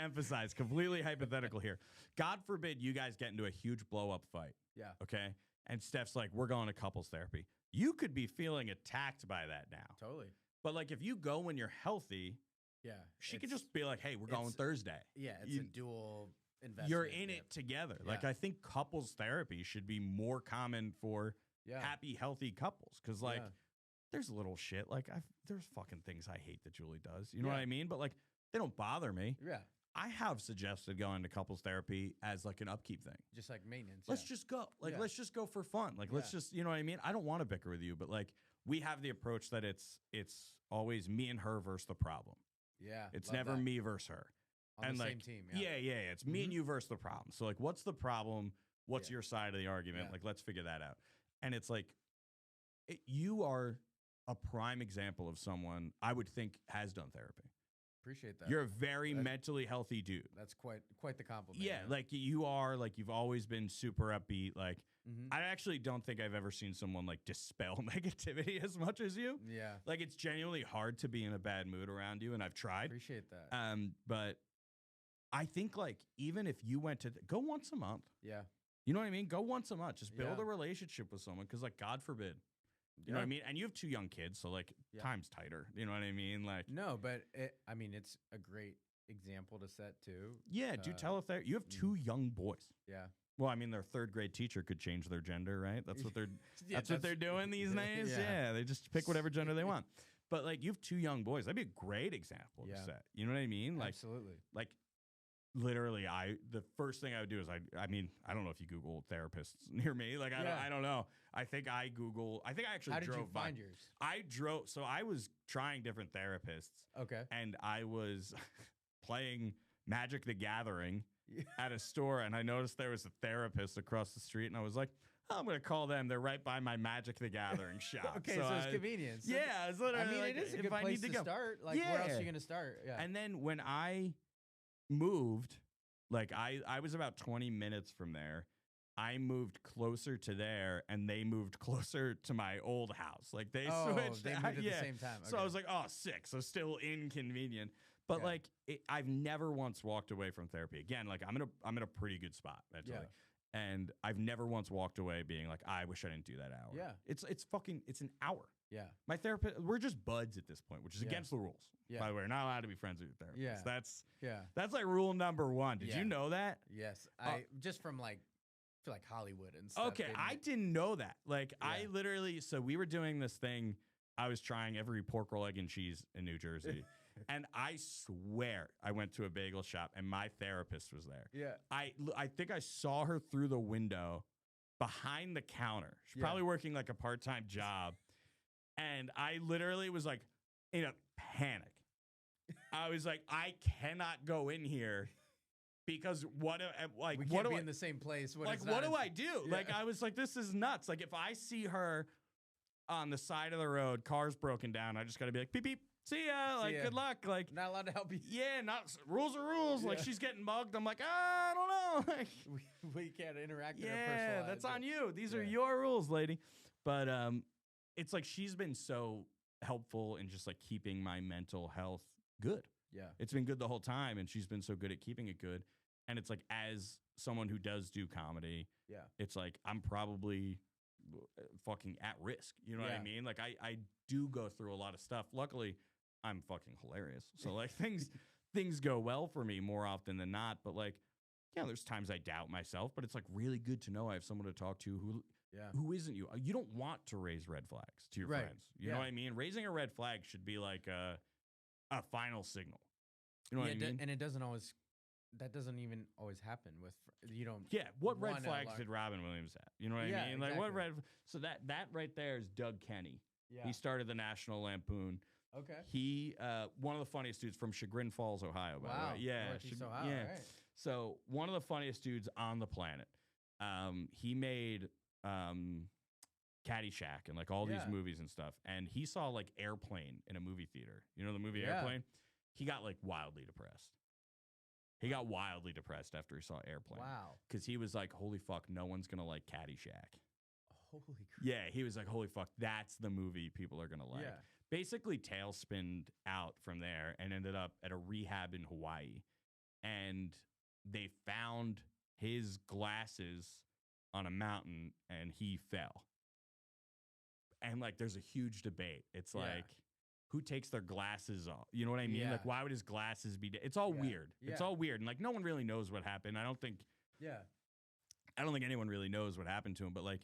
emphasize, completely hypothetical here. God forbid you guys get into a huge blow-up fight. Yeah. Okay? And Steph's like, we're going to couples therapy. You could be feeling attacked by that now. Totally. But like, if you go when you're healthy, she could just be like, hey, we're going Thursday. Yeah, it's a dual investment. You're in it together. Like, I think couples therapy should be more common for happy, healthy couples. Because like, there's little shit. Like, there's fucking things I hate that Julie does. You know what I mean? But like, they don't bother me. Yeah. I have suggested going to couples therapy as like an upkeep thing. Just like maintenance. Let's just go. Like, let's just go for fun. Like, let's just, you know what I mean? I don't want to bicker with you, but like, we have the approach that it's always me and her versus the problem. Yeah. It's never me versus her. On the like, same team. Yeah. It's me and you versus the problem. So like, what's the problem? What's your side of the argument? Like, let's figure that out. And it's like, you are a prime example of someone I would think has done therapy. Appreciate that. You're a very mentally healthy dude. That's quite the compliment. Yeah, like you are, like you've always been super upbeat. Like I actually don't think I've ever seen someone like dispel negativity as much as you. Yeah. Like, it's genuinely hard to be in a bad mood around you, and I've tried. Appreciate that. But I think like, even if you went to go once a month. Yeah. You know what I mean? Go once a month. Just build a relationship with someone, because like, God forbid. You know what I mean? And you have 2 young kids, so like time's tighter. You know what I mean? Like, no, but it's a great example to set too. Yeah, do teletherapy. You have 2 young boys. Yeah. Well, I mean, their 3rd grade teacher could change their gender, right? That's what they're that's what they're doing these days. Yeah, they just pick whatever gender they want. But like, you have 2 young boys. That'd be a great example to set. You know what I mean? Like, absolutely. Like, literally, the first thing I would do is I mean, I don't know if you Google therapists near me. Like, I don't know. I think I actually How did drove you find yours? I drove. So I was trying different therapists. Okay. And I was playing Magic the Gathering at a store, and I noticed there was a therapist across the street, and I was like, oh, I'm going to call them. They're right by my Magic the Gathering shop. Okay, so it's convenience. Yeah, it's literally, I mean, like, it is a if good I place need to start. Like, where else are you going to start? Yeah. And then when I moved, like, I was about 20 minutes from there. I moved closer to there, and they moved closer to my old house. Like, they switched. They moved at the same time. Okay. So I was like, oh, sick. So still inconvenient. But like, I've never once walked away from therapy. Again, like, I'm in a pretty good spot mentally. Yeah. And I've never once walked away being like, I wish I didn't do that hour. Yeah. It's an hour. Yeah. My therapist, we're just buds at this point, which is against the rules. Yeah. By the way, we're not allowed to be friends with your therapist. Yeah. That's like rule number 1. Did you know that? Yes. I just from like, I feel like Hollywood and stuff. Okay, I didn't know that. Like, I literally, so we were doing this thing. I was trying every pork roll, egg, and cheese in New Jersey. And I swear I went to a bagel shop and my therapist was there. Yeah. I think I saw her through the window behind the counter. She's probably working like a part-time job. And I literally was like in a panic. I was like, I cannot go in here. Because we can't be in the same place. What do I do? Yeah. Like, I was like, this is nuts. Like, if I see her on the side of the road, car's broken down, I just got to be like, beep, beep, see ya. Like, good luck. Like, not allowed to help you. Yeah, rules are rules. Yeah. Like, she's getting mugged. I'm like, I don't know. Like, we can't interact in her personal life. That's on you. These are your rules, lady. But it's like, she's been so helpful in just like keeping my mental health good. Yeah. It's been good the whole time, and she's been so good at keeping it good. And it's like, as someone who does do comedy, it's like, I'm probably fucking at risk. You know what I mean? Like, I do go through a lot of stuff. Luckily, I'm fucking hilarious. So like, things go well for me more often than not. But like, there's times I doubt myself, but it's like really good to know I have someone to talk to who isn't you. You don't want to raise red flags to your friends. You know what I mean? Raising a red flag should be like a final signal. You know what I mean? And it doesn't always. That doesn't even always happen with you don't. Yeah, what red flags did Robin Williams have? You know what I mean? Like what red? So that right there is Doug Kenny. Yeah. He started the National Lampoon. Okay. He one of the funniest dudes from Chagrin Falls, Ohio. By the way. Yeah. Ohio, yeah. Right. So one of the funniest dudes on the planet. He made Caddyshack and like all these movies and stuff. And he saw like Airplane in a movie theater. You know the movie Airplane? He got like wildly depressed. He got wildly depressed after he saw Airplane. Wow. Because he was like, holy fuck, no one's going to like Caddyshack. Holy crap. Yeah, he was like, holy fuck, that's the movie people are going to like. Yeah. Basically tailspinned out from there and ended up at a rehab in Hawaii. And they found his glasses on a mountain and he fell. And like, there's a huge debate. It's like, who takes their glasses off? You know what I mean? Like, why would his glasses be? It's all weird. Yeah. It's all weird. And like, no one really knows what happened. I don't think anyone really knows what happened to him. But like,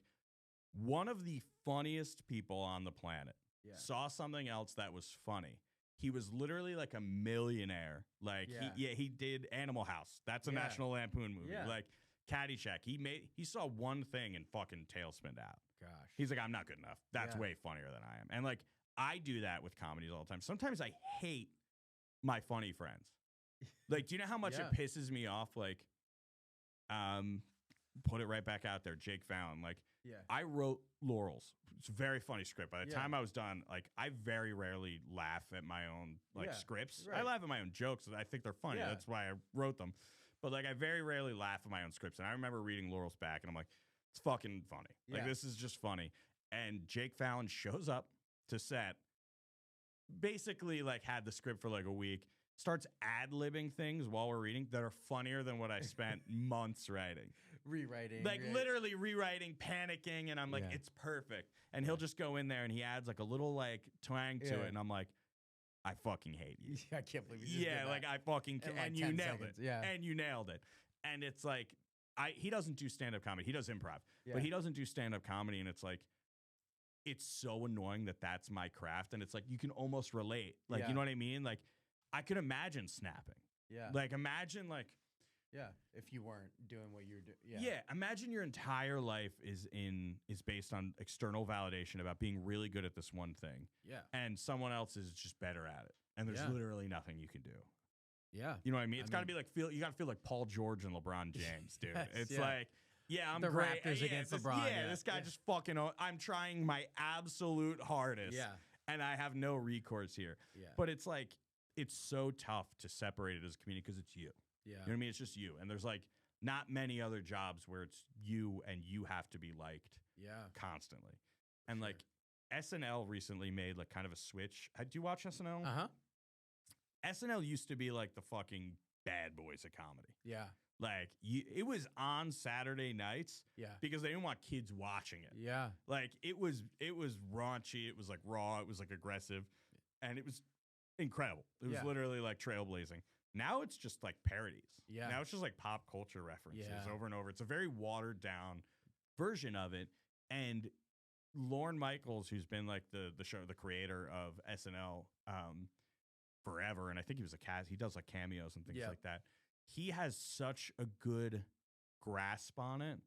one of the funniest people on the planet saw something else that was funny. He was literally like a millionaire. Like, he did Animal House. That's a National Lampoon movie. Yeah. Like Caddyshack. He saw one thing and fucking tailspinned out. Gosh. He's like, I'm not good enough. That's way funnier than I am. And like, I do that with comedies all the time. Sometimes I hate my funny friends. Like, do you know how much it pisses me off? Like, put it right back out there, Jake Fallon. Like, I wrote Laurels. It's a very funny script. By the time I was done, like, I very rarely laugh at my own scripts. Right. I laugh at my own jokes. I think they're funny. That's why I wrote them. But like, I very rarely laugh at my own scripts. And I remember reading Laurels back, and I'm like, it's fucking funny. Like, this is just funny. And Jake Fallon shows up to set, basically like had the script for like a week, starts ad-libbing things while we're reading that are funnier than what I spent months writing. Rewriting. Like literally rewriting, panicking, and I'm like, it's perfect. And he'll just go in there and he adds like a little like twang to it, and I'm like, I fucking hate you. I can't believe you just did that. Like I fucking like and you nailed seconds. it. Yeah. And you nailed it. And it's like he doesn't do stand-up comedy. He does improv. But he doesn't do stand-up comedy, and it's like, it's so annoying that that's my craft. And it's like, you can almost relate. Like, you know what I mean? Like, I could imagine snapping. Yeah. Like, imagine like, if you weren't doing what you're doing. Yeah. Imagine your entire life is based on external validation about being really good at this one thing. Yeah. And someone else is just better at it. And there's literally nothing you can do. Yeah. You know what I mean? It's got to be like, you got to feel like Paul George and LeBron James, dude. It's like, I'm the great. Raptors against LeBron. This guy just fucking. I'm trying my absolute hardest. Yeah, and I have no recourse here. Yeah, but it's like it's so tough to separate it as a comedian because it's you. Yeah, you know what I mean? It's just you, and there's like not many other jobs where it's you and you have to be liked. Constantly, and like SNL recently made like kind of a switch. Do you watch SNL? SNL used to be like the fucking bad boys of comedy. Yeah. Like, it was on Saturday nights because they didn't want kids watching it. Yeah. Like, it was raunchy. It was, like, raw. It was, like, aggressive. And it was incredible. It was literally, like, trailblazing. Now it's just, like, parodies. Yeah. Now it's just, like, pop culture references over and over. It's a very watered-down version of it. And Lorne Michaels, who's been, like, the creator of SNL forever, and I think he was he does, like, cameos and things like that. He has such a good grasp on it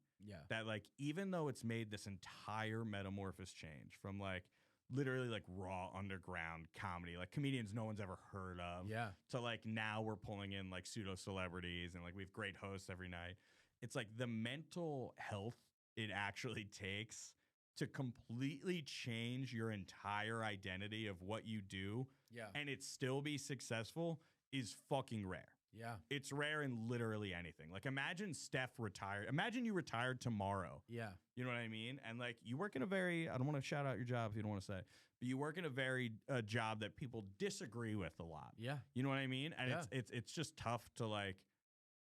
that, like, even though it's made this entire metamorphose change from, like, literally, like, raw underground comedy, like, comedians no one's ever heard of, to, like, now we're pulling in, like, pseudo-celebrities and, like, we have great hosts every night. It's, like, the mental health it actually takes to completely change your entire identity of what you do and it still be successful is fucking rare. Yeah. It's rare in literally anything. Like, imagine Steph retired. Imagine you retired tomorrow. Yeah. You know what I mean? And, like, you work in a very, I don't want to shout out your job if you don't want to say it, but you work in a very job that people disagree with a lot. Yeah. You know what I mean? And it's just tough to, like,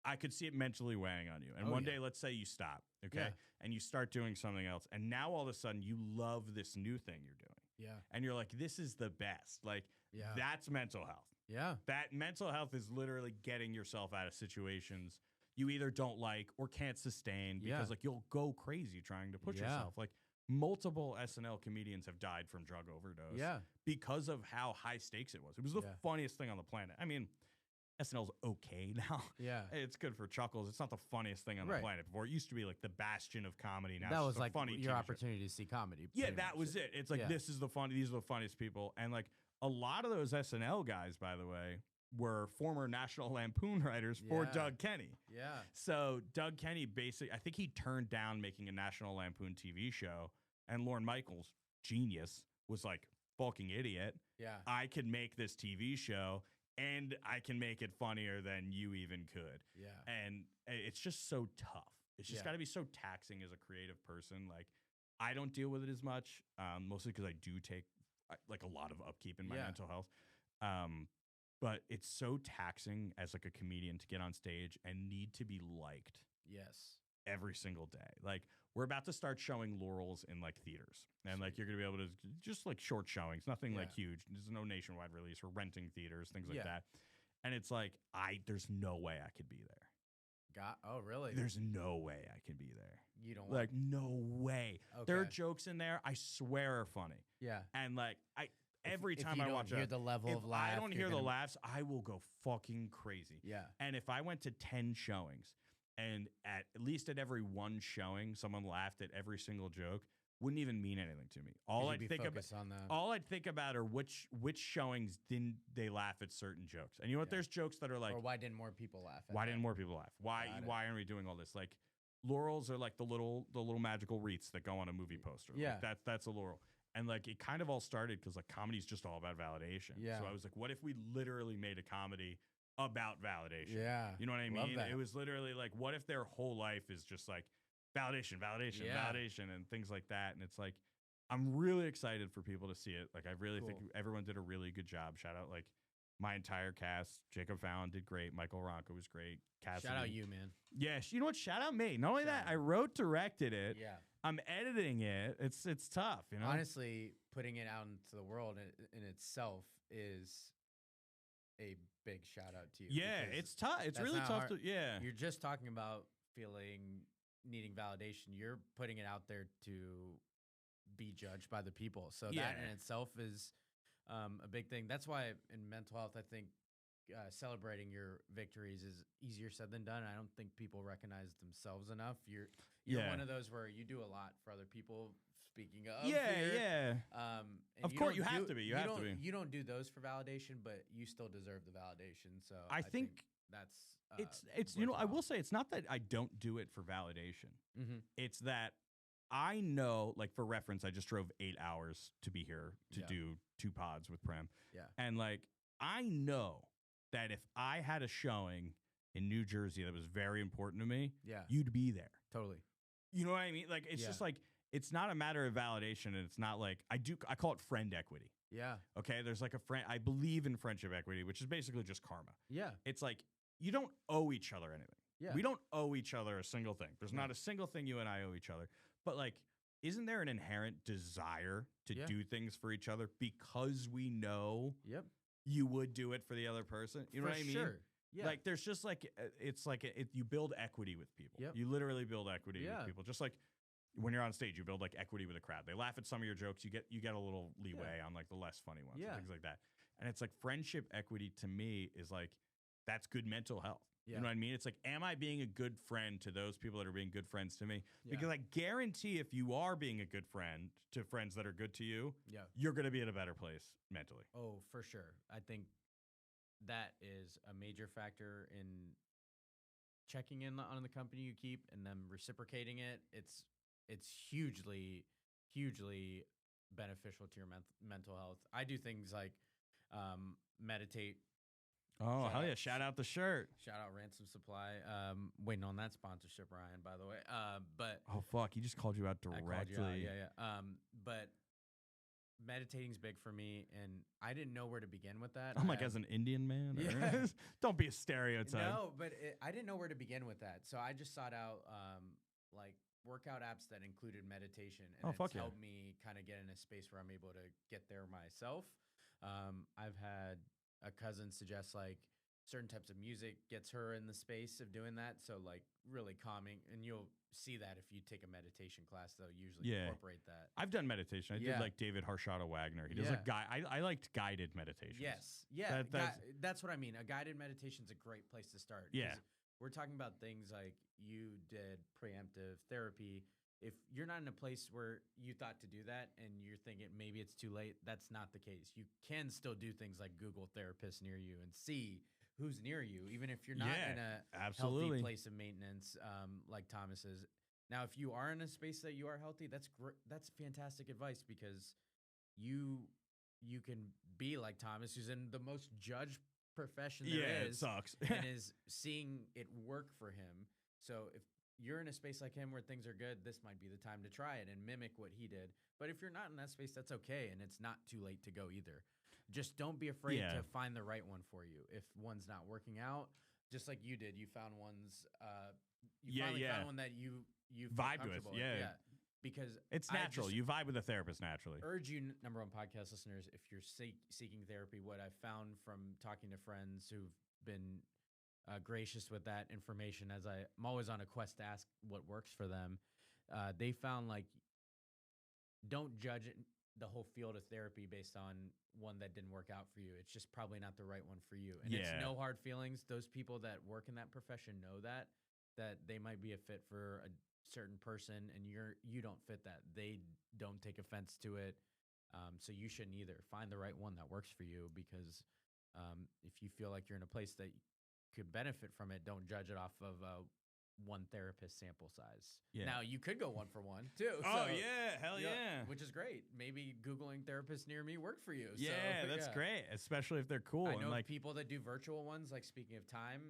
I could see it mentally weighing on you. And one day, let's say you stop, okay? And you start doing something else. And now all of a sudden you love this new thing you're doing. Yeah. And you're like, this is the best. Like, that's mental health. Yeah. That mental health is literally getting yourself out of situations you either don't like or can't sustain because like you'll go crazy trying to push yourself. Like multiple SNL comedians have died from drug overdose because of how high stakes it was. It was the funniest thing on the planet. I mean, SNL's okay now. Yeah. It's good for chuckles. It's not the funniest thing on the planet before. It used to be like the bastion of comedy. Now that it's was like funny your opportunity to see comedy. Yeah, that was it. It's like these are the funniest people. And like a lot of those SNL guys, by the way, were former National Lampoon writers for Doug Kenny. Yeah. So Doug Kenny basically, I think he turned down making a National Lampoon TV show, and Lorne Michaels, genius, was like, fucking idiot. Yeah. I could make this TV show and I can make it funnier than you even could. Yeah. And it's just so tough. It's just got to be so taxing as a creative person. Like, I don't deal with it as much, mostly because I do take like a lot of upkeep in my mental health. But it's so taxing as like a comedian to get on stage and need to be liked. Yes. Every single day. Like, we're about to start showing Laurels in like theaters, and like you're gonna be able to just like short showings, nothing like huge. There's no nationwide release. We're renting theaters, things like that. And it's like there's no way I could be there. Oh, really? There's no way I can be there. You don't like no way. Okay. There are jokes in there I swear are funny. Yeah. And like every time I watch it, the level of laugh, I don't hear the laughs, I will go fucking crazy. Yeah. And if I went to 10 showings and at least at every one showing, someone laughed at every single joke, wouldn't even mean anything to me. All I'd think about are which showings didn't they laugh at certain jokes. And you know what? There's jokes that are like, or why didn't more people laugh? Why didn't more people laugh? Why aren't we doing all this? Like, Laurels are like the little magical wreaths that go on a movie poster. Yeah, like that's a laurel. And like it kind of all started because like comedy's just all about validation. Yeah. So I was like, what if we literally made a comedy about validation? Yeah. You know what I mean? It was literally like, what if their whole life is just like validation, and things like that. And it's like, I'm really excited for people to see it. Like, I really think everyone did a really good job. Shout out like my entire cast. Jacob Fallon did great. Michael Ronco was great. Cassidy. Shout out you, man. Yeah. You know what? Shout out me. Not only that, I wrote, directed it. Yeah. I'm editing it. It's tough, you know? Honestly, putting it out into the world in itself is a big shout out to you. Yeah, it's tough. It's really tough to, You're just talking about needing validation. You're putting it out there to be judged by the people. So that in itself is a big thing. That's why in mental health, I think celebrating your victories is easier said than done. I don't think people recognize themselves enough. You're one of those where you do a lot for other people. Speaking of of course you have to be. You don't do those for validation, but you still deserve the validation. So I think that's it's you know, I will say it's not that I don't do it for validation. Mm-hmm. It's that I know, like, for reference, I just drove 8 hours to be here to do 2 pods with Prem. Yeah. And like, I know that if I had a showing in New Jersey that was very important to me, you'd be there. Totally. You know what I mean? Like, it's just like, it's not a matter of validation, and it's not like I call it friend equity. Yeah. Okay. There's like I believe in friendship equity, which is basically just karma. Yeah. It's like, you don't owe each other anything. Yeah. We don't owe each other a single thing. There's not a single thing you and I owe each other. But like, isn't there an inherent desire to do things for each other because we know you would do it for the other person? You know what I mean? Sure. Yeah. Like, there's just like, it's like you build equity with people. Yep. You literally build equity with people. Just like when you're on stage, you build like equity with a crowd. They laugh at some of your jokes. You get a little leeway on like the less funny ones and things like that. And it's like, friendship equity to me is like, that's good mental health. You know what I mean? It's like, am I being a good friend to those people that are being good friends to me? Yeah. Because I guarantee if you are being a good friend to friends that are good to you, you're going to be in a better place mentally. Oh, for sure. I think that is a major factor in checking in on the company you keep and them reciprocating it. It's hugely, hugely beneficial to your mental health. I do things like meditate. Oh, hell yeah. Shout out the shirt. Shout out Ransom Supply. Waiting on that sponsorship, Ryan, by the way. But oh, fuck. He just called you out directly. But meditating's big for me, and I didn't know where to begin with that. I'm like, as an Indian man? Yeah. Don't be a stereotype. No, but I didn't know where to begin with that. So I just sought out like workout apps that included meditation, and it's helped me kind of get in a space where I'm able to get there myself. I've had a cousin suggest like certain types of music gets her in the space of doing that. So like really calming, and you'll see that if you take a meditation class, they'll usually incorporate that. I've done meditation. I did like David Harshada Wagner. He does like I liked guided meditations. Yes. Yeah. That's what I mean. A guided meditation is a great place to start. Yeah. We're talking about things like you did preemptive therapy. If you're not in a place where you thought to do that and you're thinking maybe it's too late, that's not the case. You can still do things like Google therapists near you and see who's near you, even if you're not in a healthy place of maintenance, like Thomas is. Now, if you are in a space that you are healthy, that's fantastic advice, because you can be like Thomas, who's in the most judged profession there is. It sucks. And is seeing it work for him. So if you're in a space like him where things are good, this might be the time to try it and mimic what he did. But if you're not in that space, that's okay, and it's not too late to go either. Just don't be afraid to find the right one for you. If one's not working out, just like you did, you found one's found one that you vibed with. Yeah. Because it's natural. You vibe with a therapist naturally. Urge you, number one podcast listeners, if you're seeking therapy, what I've found from talking to friends who've been gracious with that information, as I'm always on a quest to ask what works for them, they found like don't judge the whole field of therapy based on one that didn't work out for you. It's just probably not the right one for you. And it's no hard feelings. Those people that work in that profession know that they might be a fit for a certain person, and you don't fit that. They don't take offense to it. So you shouldn't either. Find the right one that works for you, because if you feel like you're in a place that could benefit from it, don't judge it off of one therapist sample size. Yeah. Now, you could go 1 for 1 too. Oh, yeah. Hell yeah. Which is great. Maybe Googling therapists near me worked for you. Yeah, that's great, especially if they're cool. I know people that do virtual ones, like speaking of time,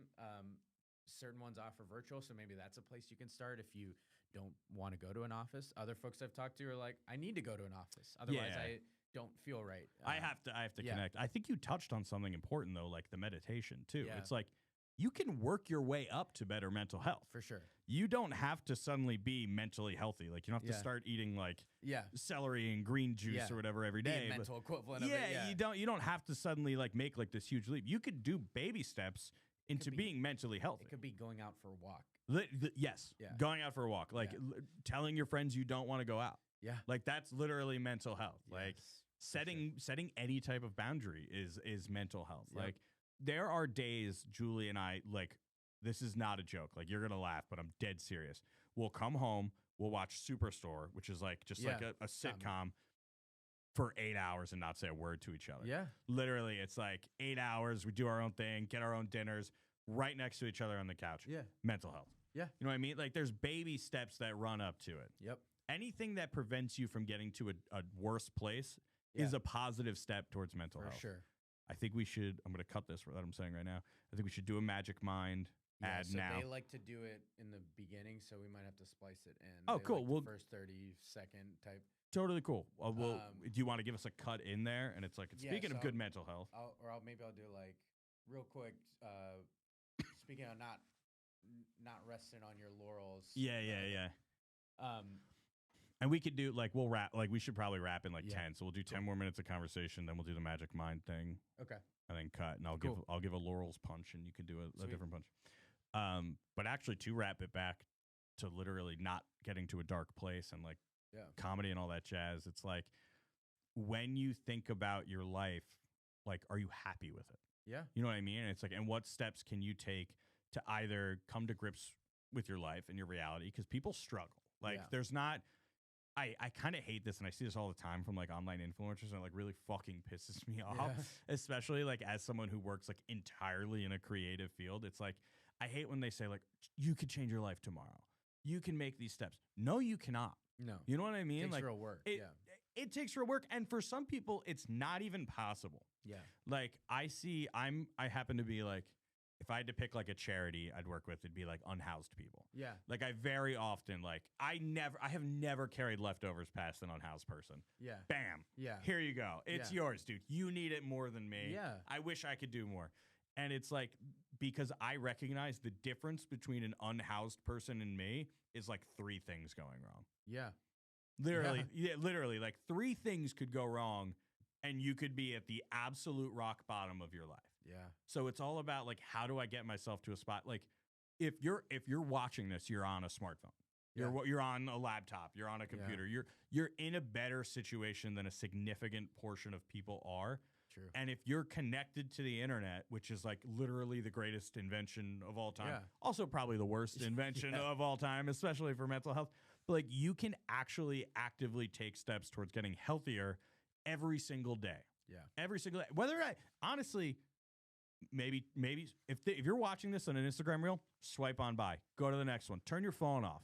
certain ones offer virtual, so maybe that's a place you can start if you don't want to go to an office. Other folks I've talked to are like, I need to go to an office. Otherwise, I don't feel right. I have to connect. I think you touched on something important, though, like the meditation, too. Yeah. It's like, you can work your way up to better mental health. For sure. You don't have to suddenly be mentally healthy. Like, you don't have to start eating like celery and green juice or whatever every day. The mental equivalent of it. Yeah, you don't have to suddenly like make like this huge leap. You could do baby steps into being mentally healthy. It could be going out for a walk. Yes. Yeah. Going out for a walk. Like telling your friends you don't want to go out. Yeah. Like that's literally mental health. Yes, like setting any type of boundary is mental health. Yep. Like, there are days, Julie and I, like, this is not a joke. Like, you're going to laugh, but I'm dead serious. We'll come home, we'll watch Superstore, which is like just like a sitcom for 8 hours and not say a word to each other. Yeah. Literally, it's like 8 hours. We do our own thing, get our own dinners right next to each other on the couch. Yeah. Mental health. Yeah. You know what I mean? Like, there's baby steps that run up to it. Yep. Anything that prevents you from getting to a worse place is a positive step towards mental health. For sure. I think we should, I'm going to cut this for that I'm saying right now. I think we should do a Magic Mind ad now. They like to do it in the beginning, so we might have to splice it in. Oh, cool. Like the first 30-second type. Totally cool. Do you want to give us a cut in there? And it's like, speaking of good mental health. Maybe I'll do like real quick, speaking of not resting on your laurels. Yeah. And we could do like we'll wrap like we should probably wrap in like 10. So we'll do 10 more minutes of conversation, then we'll do the Magic Mind thing. Okay. And then cut. And I'll give a Laurels punch and you can do a different punch. But actually to wrap it back to literally not getting to a dark place and like comedy and all that jazz, it's like when you think about your life, like, are you happy with it? Yeah. You know what I mean? And it's like, and what steps can you take to either come to grips with your life and your reality? Because people struggle. Like there's not I kind of hate this, and I see this all the time from like online influencers, and it like really fucking pisses me off, especially like as someone who works like entirely in a creative field. It's like, I hate when they say like, you could change your life tomorrow. You can make these steps. No, you cannot. No. You know what I mean? It takes like real work. It takes real work. And for some people, it's not even possible. Yeah. Like I happen to be like, if I had to pick like a charity I'd work with, it'd be like unhoused people. Yeah. Like I very often, like I have never carried leftovers past an unhoused person. Yeah. Bam. Yeah. Here you go. It's yours, dude. You need it more than me. Yeah. I wish I could do more. And it's like, because I recognize the difference between an unhoused person and me is like 3 things going wrong. Yeah. Literally like 3 things could go wrong and you could be at the absolute rock bottom of your life. Yeah. So it's all about like, how do I get myself to a spot? Like if you're watching this, you're on a smartphone. You're on a laptop, you're on a computer. You're in a better situation than a significant portion of people are. True. And if you're connected to the internet, which is like literally the greatest invention of all time, also probably the worst invention of all time, especially for mental health, but like you can actually actively take steps towards getting healthier every single day. Yeah. Every single day. Honestly, maybe if you're watching this on an Instagram reel, swipe on by. Go to the next one. Turn your phone off.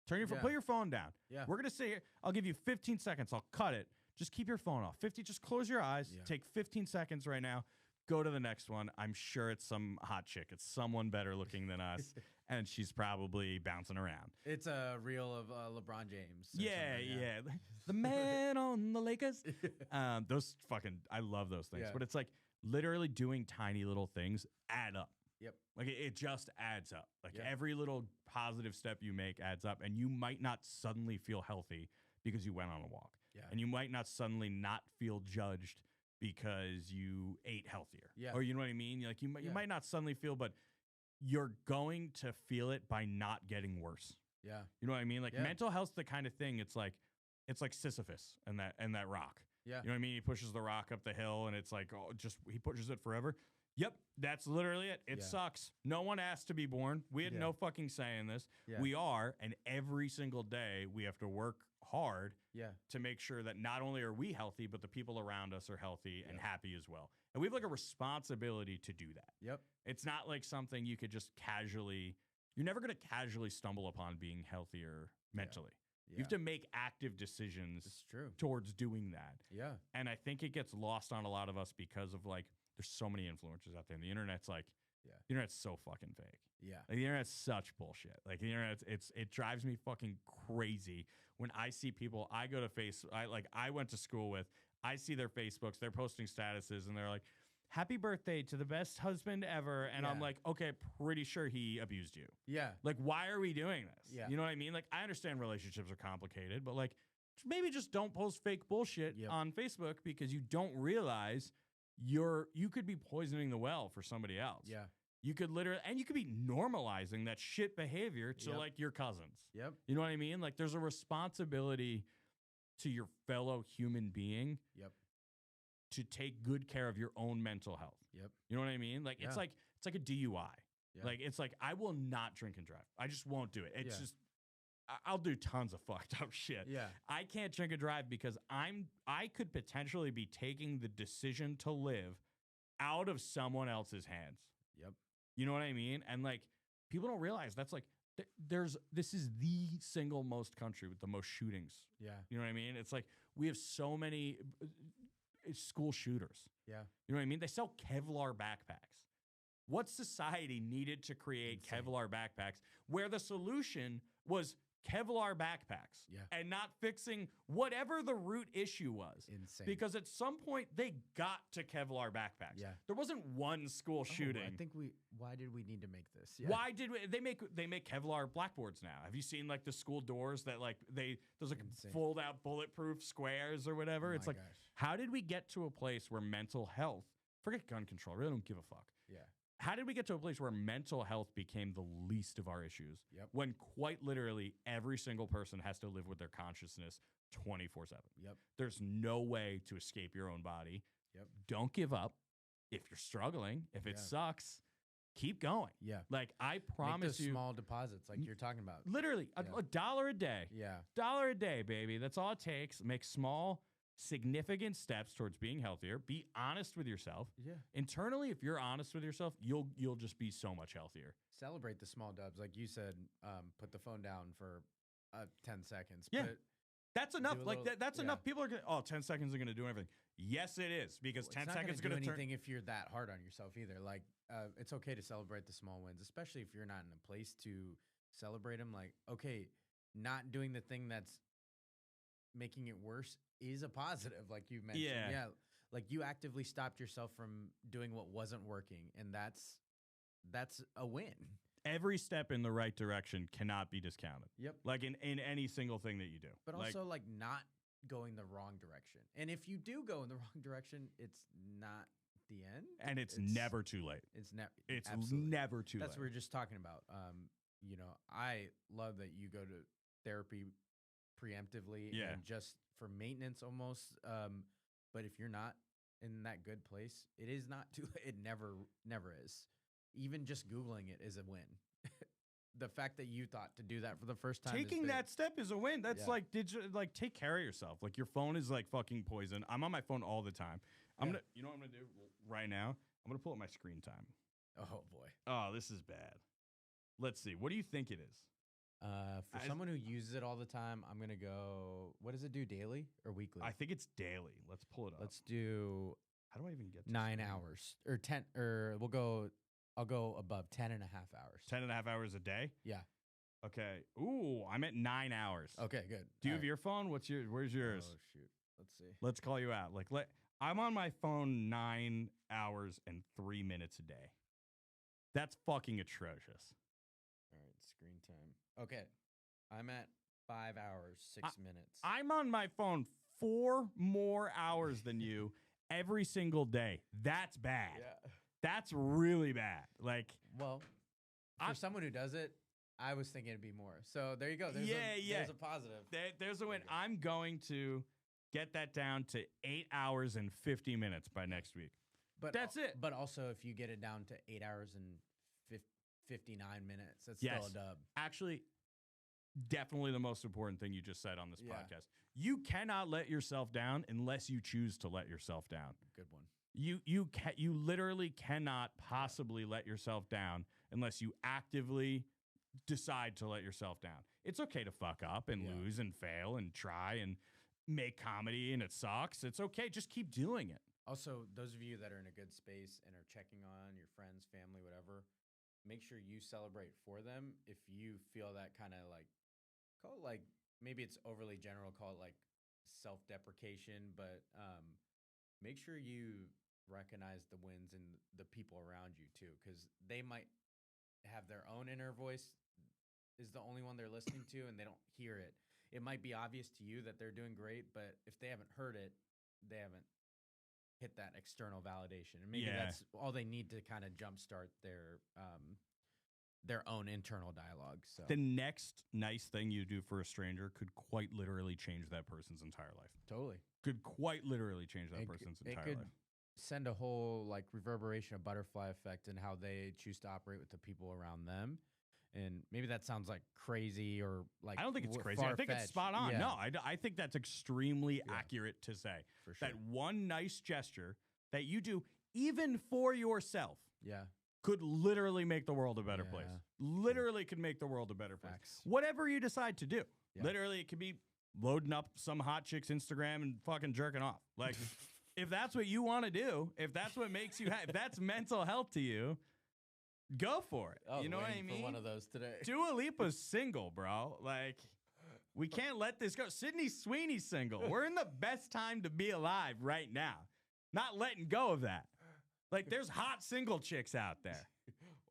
Put your phone down. Yeah. We're going to sit here. I'll give you 15 seconds. I'll cut it. Just keep your phone off. Just close your eyes. Yeah. Take 15 seconds right now. Go to the next one. I'm sure it's some hot chick. It's someone better looking than us. And she's probably bouncing around. It's a reel of LeBron James. Yeah. The man on the Lakers. I love those things. But it's like literally doing tiny little things add up. Yep. Like it just adds up. Like every little positive step you make adds up. And you might not suddenly feel healthy because you went on a walk. Yeah. And you might not suddenly not feel judged because you ate healthier. Yeah. Or you know what I mean? Like you might not suddenly feel, but you're going to feel it by not getting worse. Yeah. You know what I mean? Like mental health's the kind of thing. It's like Sisyphus and that rock. Yeah. You know what I mean? He pushes the rock up the hill and it's like, he pushes it forever. Yep, that's literally it. It sucks. No one asked to be born. We had no fucking say in this. Yeah. We are, and every single day we have to work hard to make sure that not only are we healthy, but the people around us are healthy and happy as well. And we have like a responsibility to do that. Yep. It's not like something you could just you're never going to casually stumble upon being healthier mentally. Yeah. You have to make active decisions towards doing that. Yeah. And I think it gets lost on a lot of us because of like, there's so many influencers out there. And the internet's like, the internet's so fucking fake. Yeah. Like, the internet's such bullshit. Like the internet, it drives me fucking crazy when I see people. I go to I went to school with. I see their Facebooks. They're posting statuses, and they're like, "Happy birthday to the best husband ever." And I'm like, okay, pretty sure he abused you. Yeah. Like, why are we doing this? Yeah. You know what I mean? Like, I understand relationships are complicated, but like, maybe just don't post fake bullshit on Facebook because you don't realize you could be poisoning the well for somebody else. Yeah. You could you could be normalizing that shit behavior to like your cousins. Yep. You know what I mean? Like there's a responsibility to your fellow human being. Yep. To take good care of your own mental health. Yep. You know what I mean? Like it's like a DUI. Yeah. Like it's like I will not drink and drive. I just won't do it. It's just I'll do tons of fucked up shit. Yeah. I can't drink and drive because I could potentially be taking the decision to live out of someone else's hands. Yep. You know what I mean? And like people don't realize that's like this is the single most country with the most shootings. Yeah. You know what I mean? It's like we have so many school shooters. Yeah. You know what I mean? They sell Kevlar backpacks. What society needed to create Kevlar backpacks where the solution was Kevlar backpacks and not fixing whatever the root issue was? Insane. Because at some point they got to Kevlar backpacks. Yeah. There wasn't one school shooting. I think why did we need to make this? Yeah. Why did they make Kevlar blackboards now? Have you seen like the school doors that like those like fold out bulletproof squares or whatever? It's like, how did we get to a place where mental health, forget gun control, I really don't give a fuck. Yeah. How did we get to a place where mental health became the least of our issues? Yep. When quite literally every single person has to live with their consciousness 24/7. Yep. There's no way to escape your own body. Yep. Don't give up. If you're struggling, if it sucks, keep going. Yeah. Like I promise you, small deposits like you're talking about. Literally $1 a day. Yeah. $1 a day, baby. That's all it takes. Make small, significant steps towards being healthier. Be honest with yourself. Yeah. Internally, if you're honest with yourself, you'll just be so much healthier. Celebrate the small dubs. Like you said, put the phone down for 10 seconds. Yeah. That's enough. That's enough. People are 10 seconds are going to do everything. Yes, it is. Because 10 seconds is going to do turn anything if you're that hard on yourself either. Like, it's okay to celebrate the small wins, especially if you're not in a place to celebrate them. Like, okay, not doing the thing that's making it worse is a positive, like you mentioned. Yeah. Like you actively stopped yourself from doing what wasn't working, and that's a win. Every step in the right direction cannot be discounted. Yep. Like in any single thing that you do. But also like not going the wrong direction. And if you do go in the wrong direction, it's not The end? And it's never too late. It's never too late. That's what we were just talking about. You know, I love that you go to therapy preemptively and just for maintenance almost. But if you're not in that good place, it is not too late. It never is. Even just Googling it is a win. The fact that you thought to do that for the first time, taking that step is a win. That's like take care of yourself. Like your phone is like fucking poison. I'm on my phone all the time. You know what I'm gonna do right now? I'm gonna pull up my screen time. Oh boy. Oh, this is bad. Let's see. What do you think it is? For someone who uses it all the time, I'm gonna go. What does it do, daily or weekly? I think it's daily. Let's pull it up. Let's do. How do I even get to 9 hours or 10? Or we'll go. I'll go above 10 and a half hours. 10 and a half hours a day? Yeah. Okay. Ooh, I'm at 9 hours. Okay, good. Do you have your phone? Where's yours? Oh shoot. Let's see. Let's call you out. I'm on my phone 9 hours and 3 minutes a day. That's fucking atrocious. All right, screen time. Okay. I'm at 5 hours, 6 minutes. I'm on my phone 4 more hours than you every single day. That's bad. Yeah. That's really bad. Well, for someone who does it, I was thinking it'd be more. So there you go. There's a positive. There's a win. I'm going to get that down to 8 hours and 50 minutes by next week. But that's it. But also, if you get it down to 8 hours and 59 minutes, that's still a dub. Actually, definitely the most important thing you just said on this podcast. You cannot let yourself down unless you choose to let yourself down. Good one. You literally cannot possibly let yourself down unless you actively decide to let yourself down. It's okay to fuck up and lose and fail and try and make comedy and it sucks. It's okay. Just keep doing it. Also, those of you that are in a good space and are checking on your friends, family, whatever, make sure you celebrate for them. If you feel that kind of call it maybe it's overly general, call it self-deprecation, but make sure you recognize the wins and the people around you too, because they might have their own inner voice is the only one they're listening to and they don't hear it. It might be obvious to you that they're doing great, but if they haven't heard it, they haven't hit that external validation. And maybe that's all they need to kind of jumpstart their own internal dialogue. So the next nice thing you do for a stranger could quite literally change that person's entire life. Totally. Could quite literally change that person's entire life. Send a whole reverberation, a butterfly effect in how they choose to operate with the people around them. And maybe that sounds crazy or I don't think it's crazy. I think it's spot on. Yeah. No, I think that's extremely accurate to say. For sure. That one nice gesture that you do even for yourself could literally make the world a better place. Literally could make the world a better place. Facts. Whatever you decide to do. Yeah. Literally, it could be loading up some hot chick's Instagram and fucking jerking off. If that's what you want to do, if that's what makes you happy, if that's mental health to you, go for it. You know what I mean? For one of those today. Dua Lipa's single, bro. We can't let this go. Sydney Sweeney's single. We're in the best time to be alive right now. Not letting go of that. There's hot single chicks out there.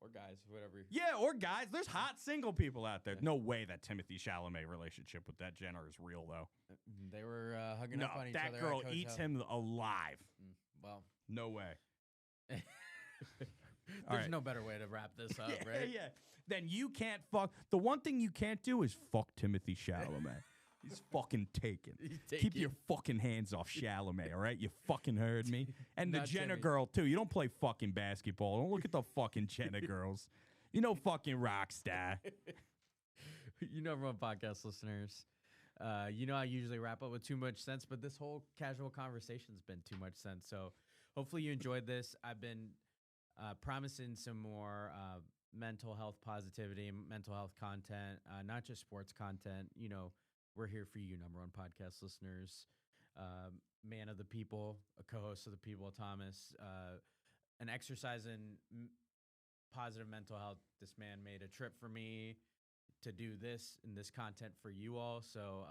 Or guys, whatever. Yeah, or guys. There's hot single people out there. No way that Timothy Chalamet relationship with that Jenner is real, though. They were hugging up on each other. That girl eats him alive. Well. No way. There's no better way to wrap this up, right? Yeah. Then you can't fuck. The one thing you can't do is fuck Timothy Chalamet. He's fucking taken. Keep your fucking hands off Chalamet, all right? You fucking heard me? And the Jenner girl, too. You don't play fucking basketball. Don't look at the fucking Jenner girls. You know fucking rock star. You know, everyone, podcast listeners. You know I usually wrap up with too much sense, but this whole casual conversation's been too much sense. So hopefully you enjoyed this. I've been promising some more mental health positivity, mental health content, not just sports content. You know, we're here for you, number one podcast listeners. Man of the people, a co-host of the People, Thomas, an exercise in positive mental health. This man made a trip for me to do this and this content for you all. So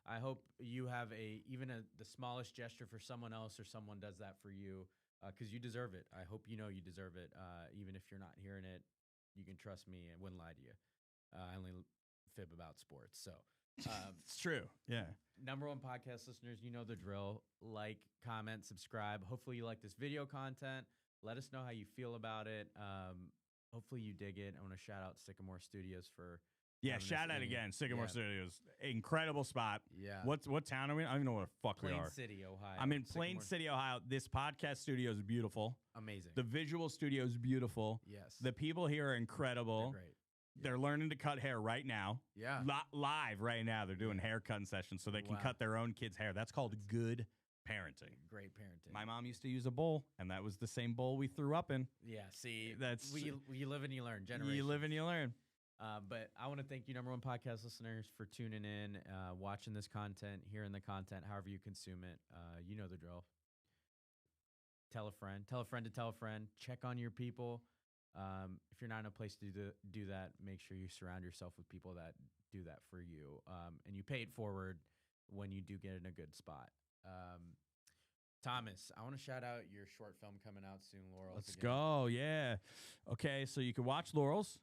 I hope you have the smallest gesture for someone else, or someone does that for you, because you deserve it. I hope you know you deserve it. Even if you're not hearing it, you can trust me. I wouldn't lie to you. I only fib about sports. So It's true. Yeah. Number one podcast listeners, you know the drill. Like, comment, subscribe. Hopefully you like this video content. Let us know how you feel about it. Hopefully you dig it. I want to shout out Sycamore Studios for shout out again. Sycamore Yeah. Studios. Incredible spot. Yeah. What town are we in? I don't even know where the fuck we Plain are. City, Ohio. I'm in Plain Sycamore. City, Ohio. This podcast studio is beautiful. Amazing. The visual studio is beautiful. Yes. The people here are incredible. They're great. They're learning to cut hair right now. Yeah. Live right now. They're doing haircutting sessions so they can Wow. cut their own kids' hair. That's called good parenting. Great parenting. My mom used to use a bowl, and that was the same bowl we threw up in. Yeah, see, That's we live and you learn. Generations. you live and you learn. But I want to thank you, number one podcast listeners, for tuning in, watching this content, hearing the content, however you consume it. You know the drill. Tell a friend to tell a friend. Check on your people. If you're not in a place to do that, make sure you surround yourself with people that do that for you. And you pay it forward when you do get in a good spot. Thomas, I want to shout out your short film coming out soon, Laurels. Let's go. Yeah. Okay, so you can watch Laurels.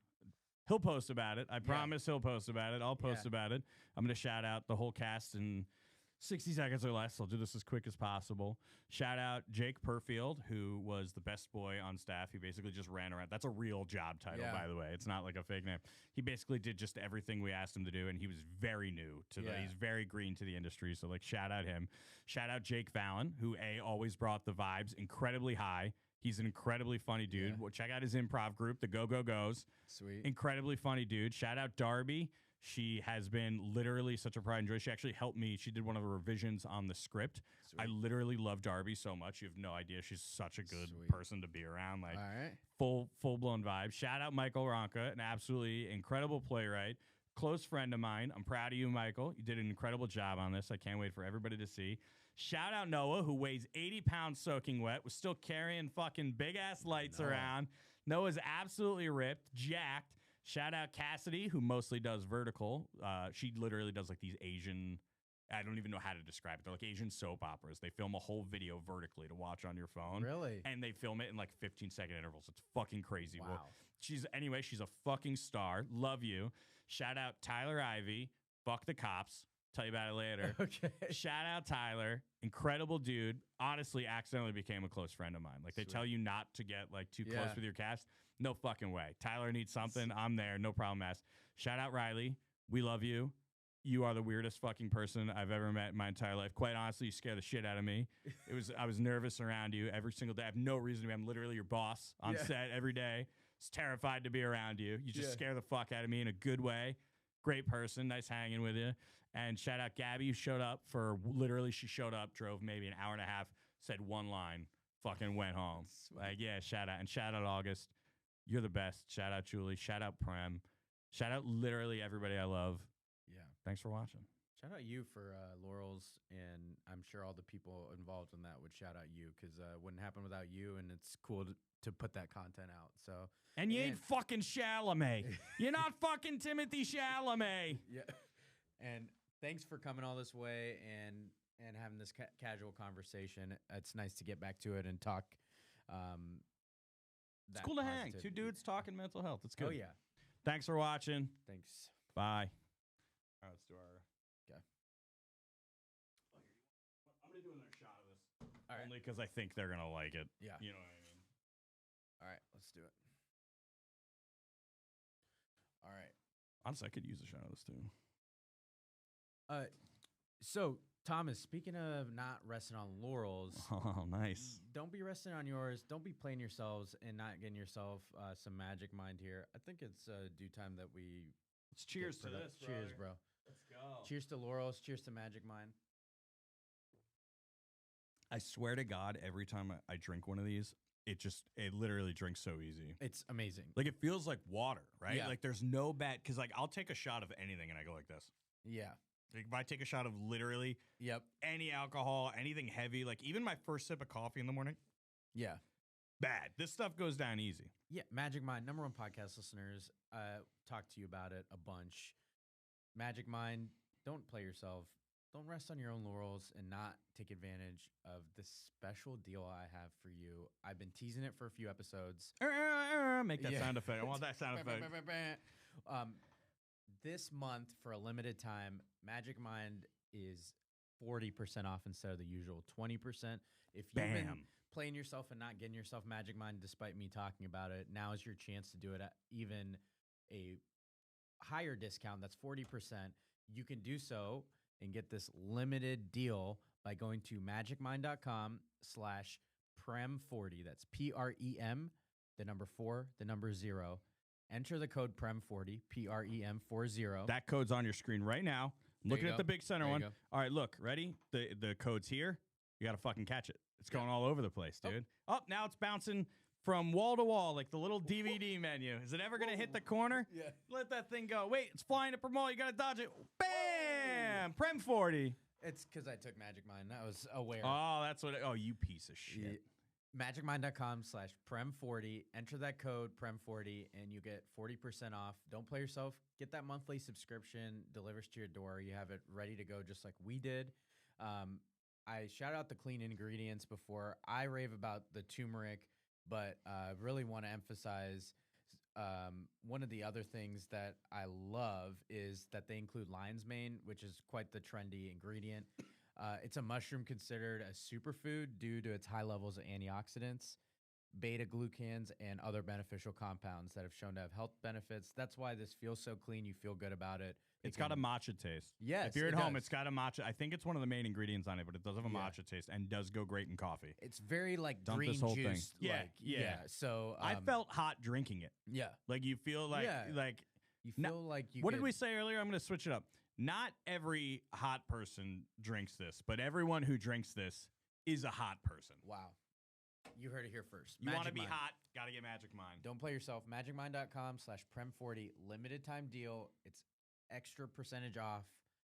He'll post about it. I promise he'll post about it. I'll post about it. I'm going to shout out the whole cast in 60 seconds or less. I'll do this as quick as possible. Shout out Jake Perfield, who was the best boy on staff. He basically just ran around. That's a real job title, by the way. It's not like a fake name. He basically did just everything we asked him to do, and he was very new to he's very green to the industry. So, like, shout out him. Shout out Jake Fallon, who, always brought the vibes incredibly high. He's an incredibly funny dude. Yeah. Well, check out his improv group, the Go Go Go's. Sweet. Incredibly funny dude. Shout out Darby. She has been literally such a pride and joy. She actually helped me. She did one of the revisions on the script. Sweet. I literally love Darby so much. You have no idea. She's such a good Sweet. person to be around. Like, all right. full blown vibe. Shout out Michael Ronca, an absolutely incredible playwright. Close friend of mine. I'm proud of you, Michael. You did an incredible job on this. I can't wait for everybody to see. Shout out Noah, who weighs 80 pounds soaking wet, was still carrying fucking big-ass lights around. Noah's absolutely ripped, jacked. Shout out Cassidy, who mostly does vertical. She literally does, like, these Asian... I don't even know how to describe it. They're like Asian soap operas. They film a whole video vertically to watch on your phone. Really? And they film it in, like, 15-second intervals. It's fucking crazy. Wow. Well, she's a fucking star. Love you. Shout out Tyler Ivey. Fuck the cops. Tell you about it later. Okay. Shout out Tyler. Incredible dude. Honestly, accidentally became a close friend of mine. Like, they tell you not to get, like, too close with your cast. No fucking way. Tyler needs something. I'm there. No problem asked. Shout out Riley. We love you. You are the weirdest fucking person I've ever met in my entire life. Quite honestly, you scare the shit out of me. I was nervous around you every single day. I have no reason to be. I'm literally your boss on set every day. It's terrified to be around you. You just scare the fuck out of me in a good way. Great person. Nice hanging with you. And shout out Gabby, who showed up for literally, she showed up, drove maybe an hour and a half, said one line, fucking went home. Like, yeah, shout out. And shout out August. You're the best. Shout out Julie. Shout out Prem. Shout out literally everybody I love. Yeah. Thanks for watching. Shout out you for Laurels, and I'm sure all the people involved in that would shout out you, because it wouldn't happen without you, and it's cool to put that content out. So, and you ain't fucking Chalamet. You're not fucking Timothy Chalamet. Yeah. And thanks for coming all this way and having this casual conversation. It's nice to get back to it and talk. It's cool to hang. Two dudes talking mental health. It's good. Oh, yeah. Thanks for watching. Thanks. Bye. All right, let's do our... Okay. I'm going to do another shot of this. All right. Only because I think they're going to like it. Yeah. You know what I mean? All right, let's do it. All right. Honestly, I could use a shot of this, too. So, Thomas, speaking of not resting on laurels, Oh, nice. don't be resting on yours. Don't be playing yourselves and not getting yourself some magic mind here. I think it's due time that we... Let's cheers to this, brother. Cheers, bro. Let's go. Cheers to laurels. Cheers to magic mind. I swear to God, every time I drink one of these, it literally drinks so easy. It's amazing. Like, it feels like water, right? Yeah. Like, there's no bad... Because, like, I'll take a shot of anything and I go like this. Yeah. Like, if I take a shot of literally any alcohol, anything heavy, like even my first sip of coffee in the morning, Yeah. bad. This stuff goes down easy. Yeah. Magic Mind, number one podcast listeners, talk to you about it a bunch. Magic Mind, don't play yourself. Don't rest on your own laurels and not take advantage of this special deal I have for you. I've been teasing it for a few episodes. Make that sound effect. I want that sound effect. this month for a limited time, Magic Mind is 40% off instead of the usual 20%. If you've been playing yourself and not getting yourself Magic Mind, despite me talking about it, now is your chance to do it at even a higher discount. That's 40%. You can do so and get this limited deal by going to magicmind.com/prem40. That's PREM, the number 4, the number 0. Enter the code PREM40, PREM40. That code's on your screen right now. Looking at the big center one. All right, look, ready? The code's here. You got to fucking catch it. It's going all over the place, dude. Oh, now it's bouncing from wall to wall like the little DVD menu. Is it ever going to hit the corner? Yeah. Let that thing go. Wait, it's flying to Premal. You got to dodge it. Bam! Prem 40. It's because I took Magic Mind. I was aware. Oh, that's what. Oh, you piece of shit. Yeah. Magicmind.com/prem40. Enter that code prem40 and you get 40% off. Don't play yourself. Get that monthly subscription. Delivers to your door. You have it ready to go just like we did. I shout out the clean ingredients before. I rave about the turmeric, but really want to emphasize one of the other things that I love is that they include lion's mane, which is quite the trendy ingredient. It's a mushroom considered a superfood due to its high levels of antioxidants, beta-glucans, and other beneficial compounds that have shown to have health benefits. That's why this feels so clean. You feel good about it. It's got a matcha taste. Yes, if you're at home, it's got a matcha. I think it's one of the main ingredients on it, but it does have a matcha taste and does go great in coffee. It's very like Dump green this whole juice. thing. Like, yeah. So I felt hot drinking it. Yeah. Like you feel like you feel like you. What did we say earlier? I'm going to switch it up. Not every hot person drinks this, but everyone who drinks this is a hot person. Wow. You heard it here first. You want to be hot, got to get Magic Mind. Don't play yourself. Magicmind.com/prem40. Limited time deal. It's extra percentage off.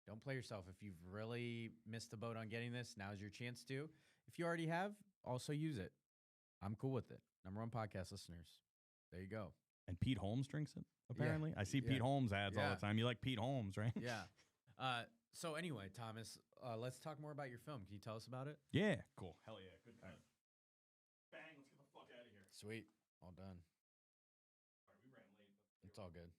Don't play yourself. If you've really missed the boat on getting this, now's your chance to. If you already have, also use it. I'm cool with it. #1 podcast listeners. There you go. And Pete Holmes drinks it, apparently. I see Pete Holmes ads all the time. You like Pete Holmes, right? Yeah. So anyway, Thomas, let's talk more about your film. Can you tell us about it? Yeah. Cool. Hell yeah. Good time. Bang. Let's get the fuck out of here. Sweet. All done. All right, we ran late. It's all good.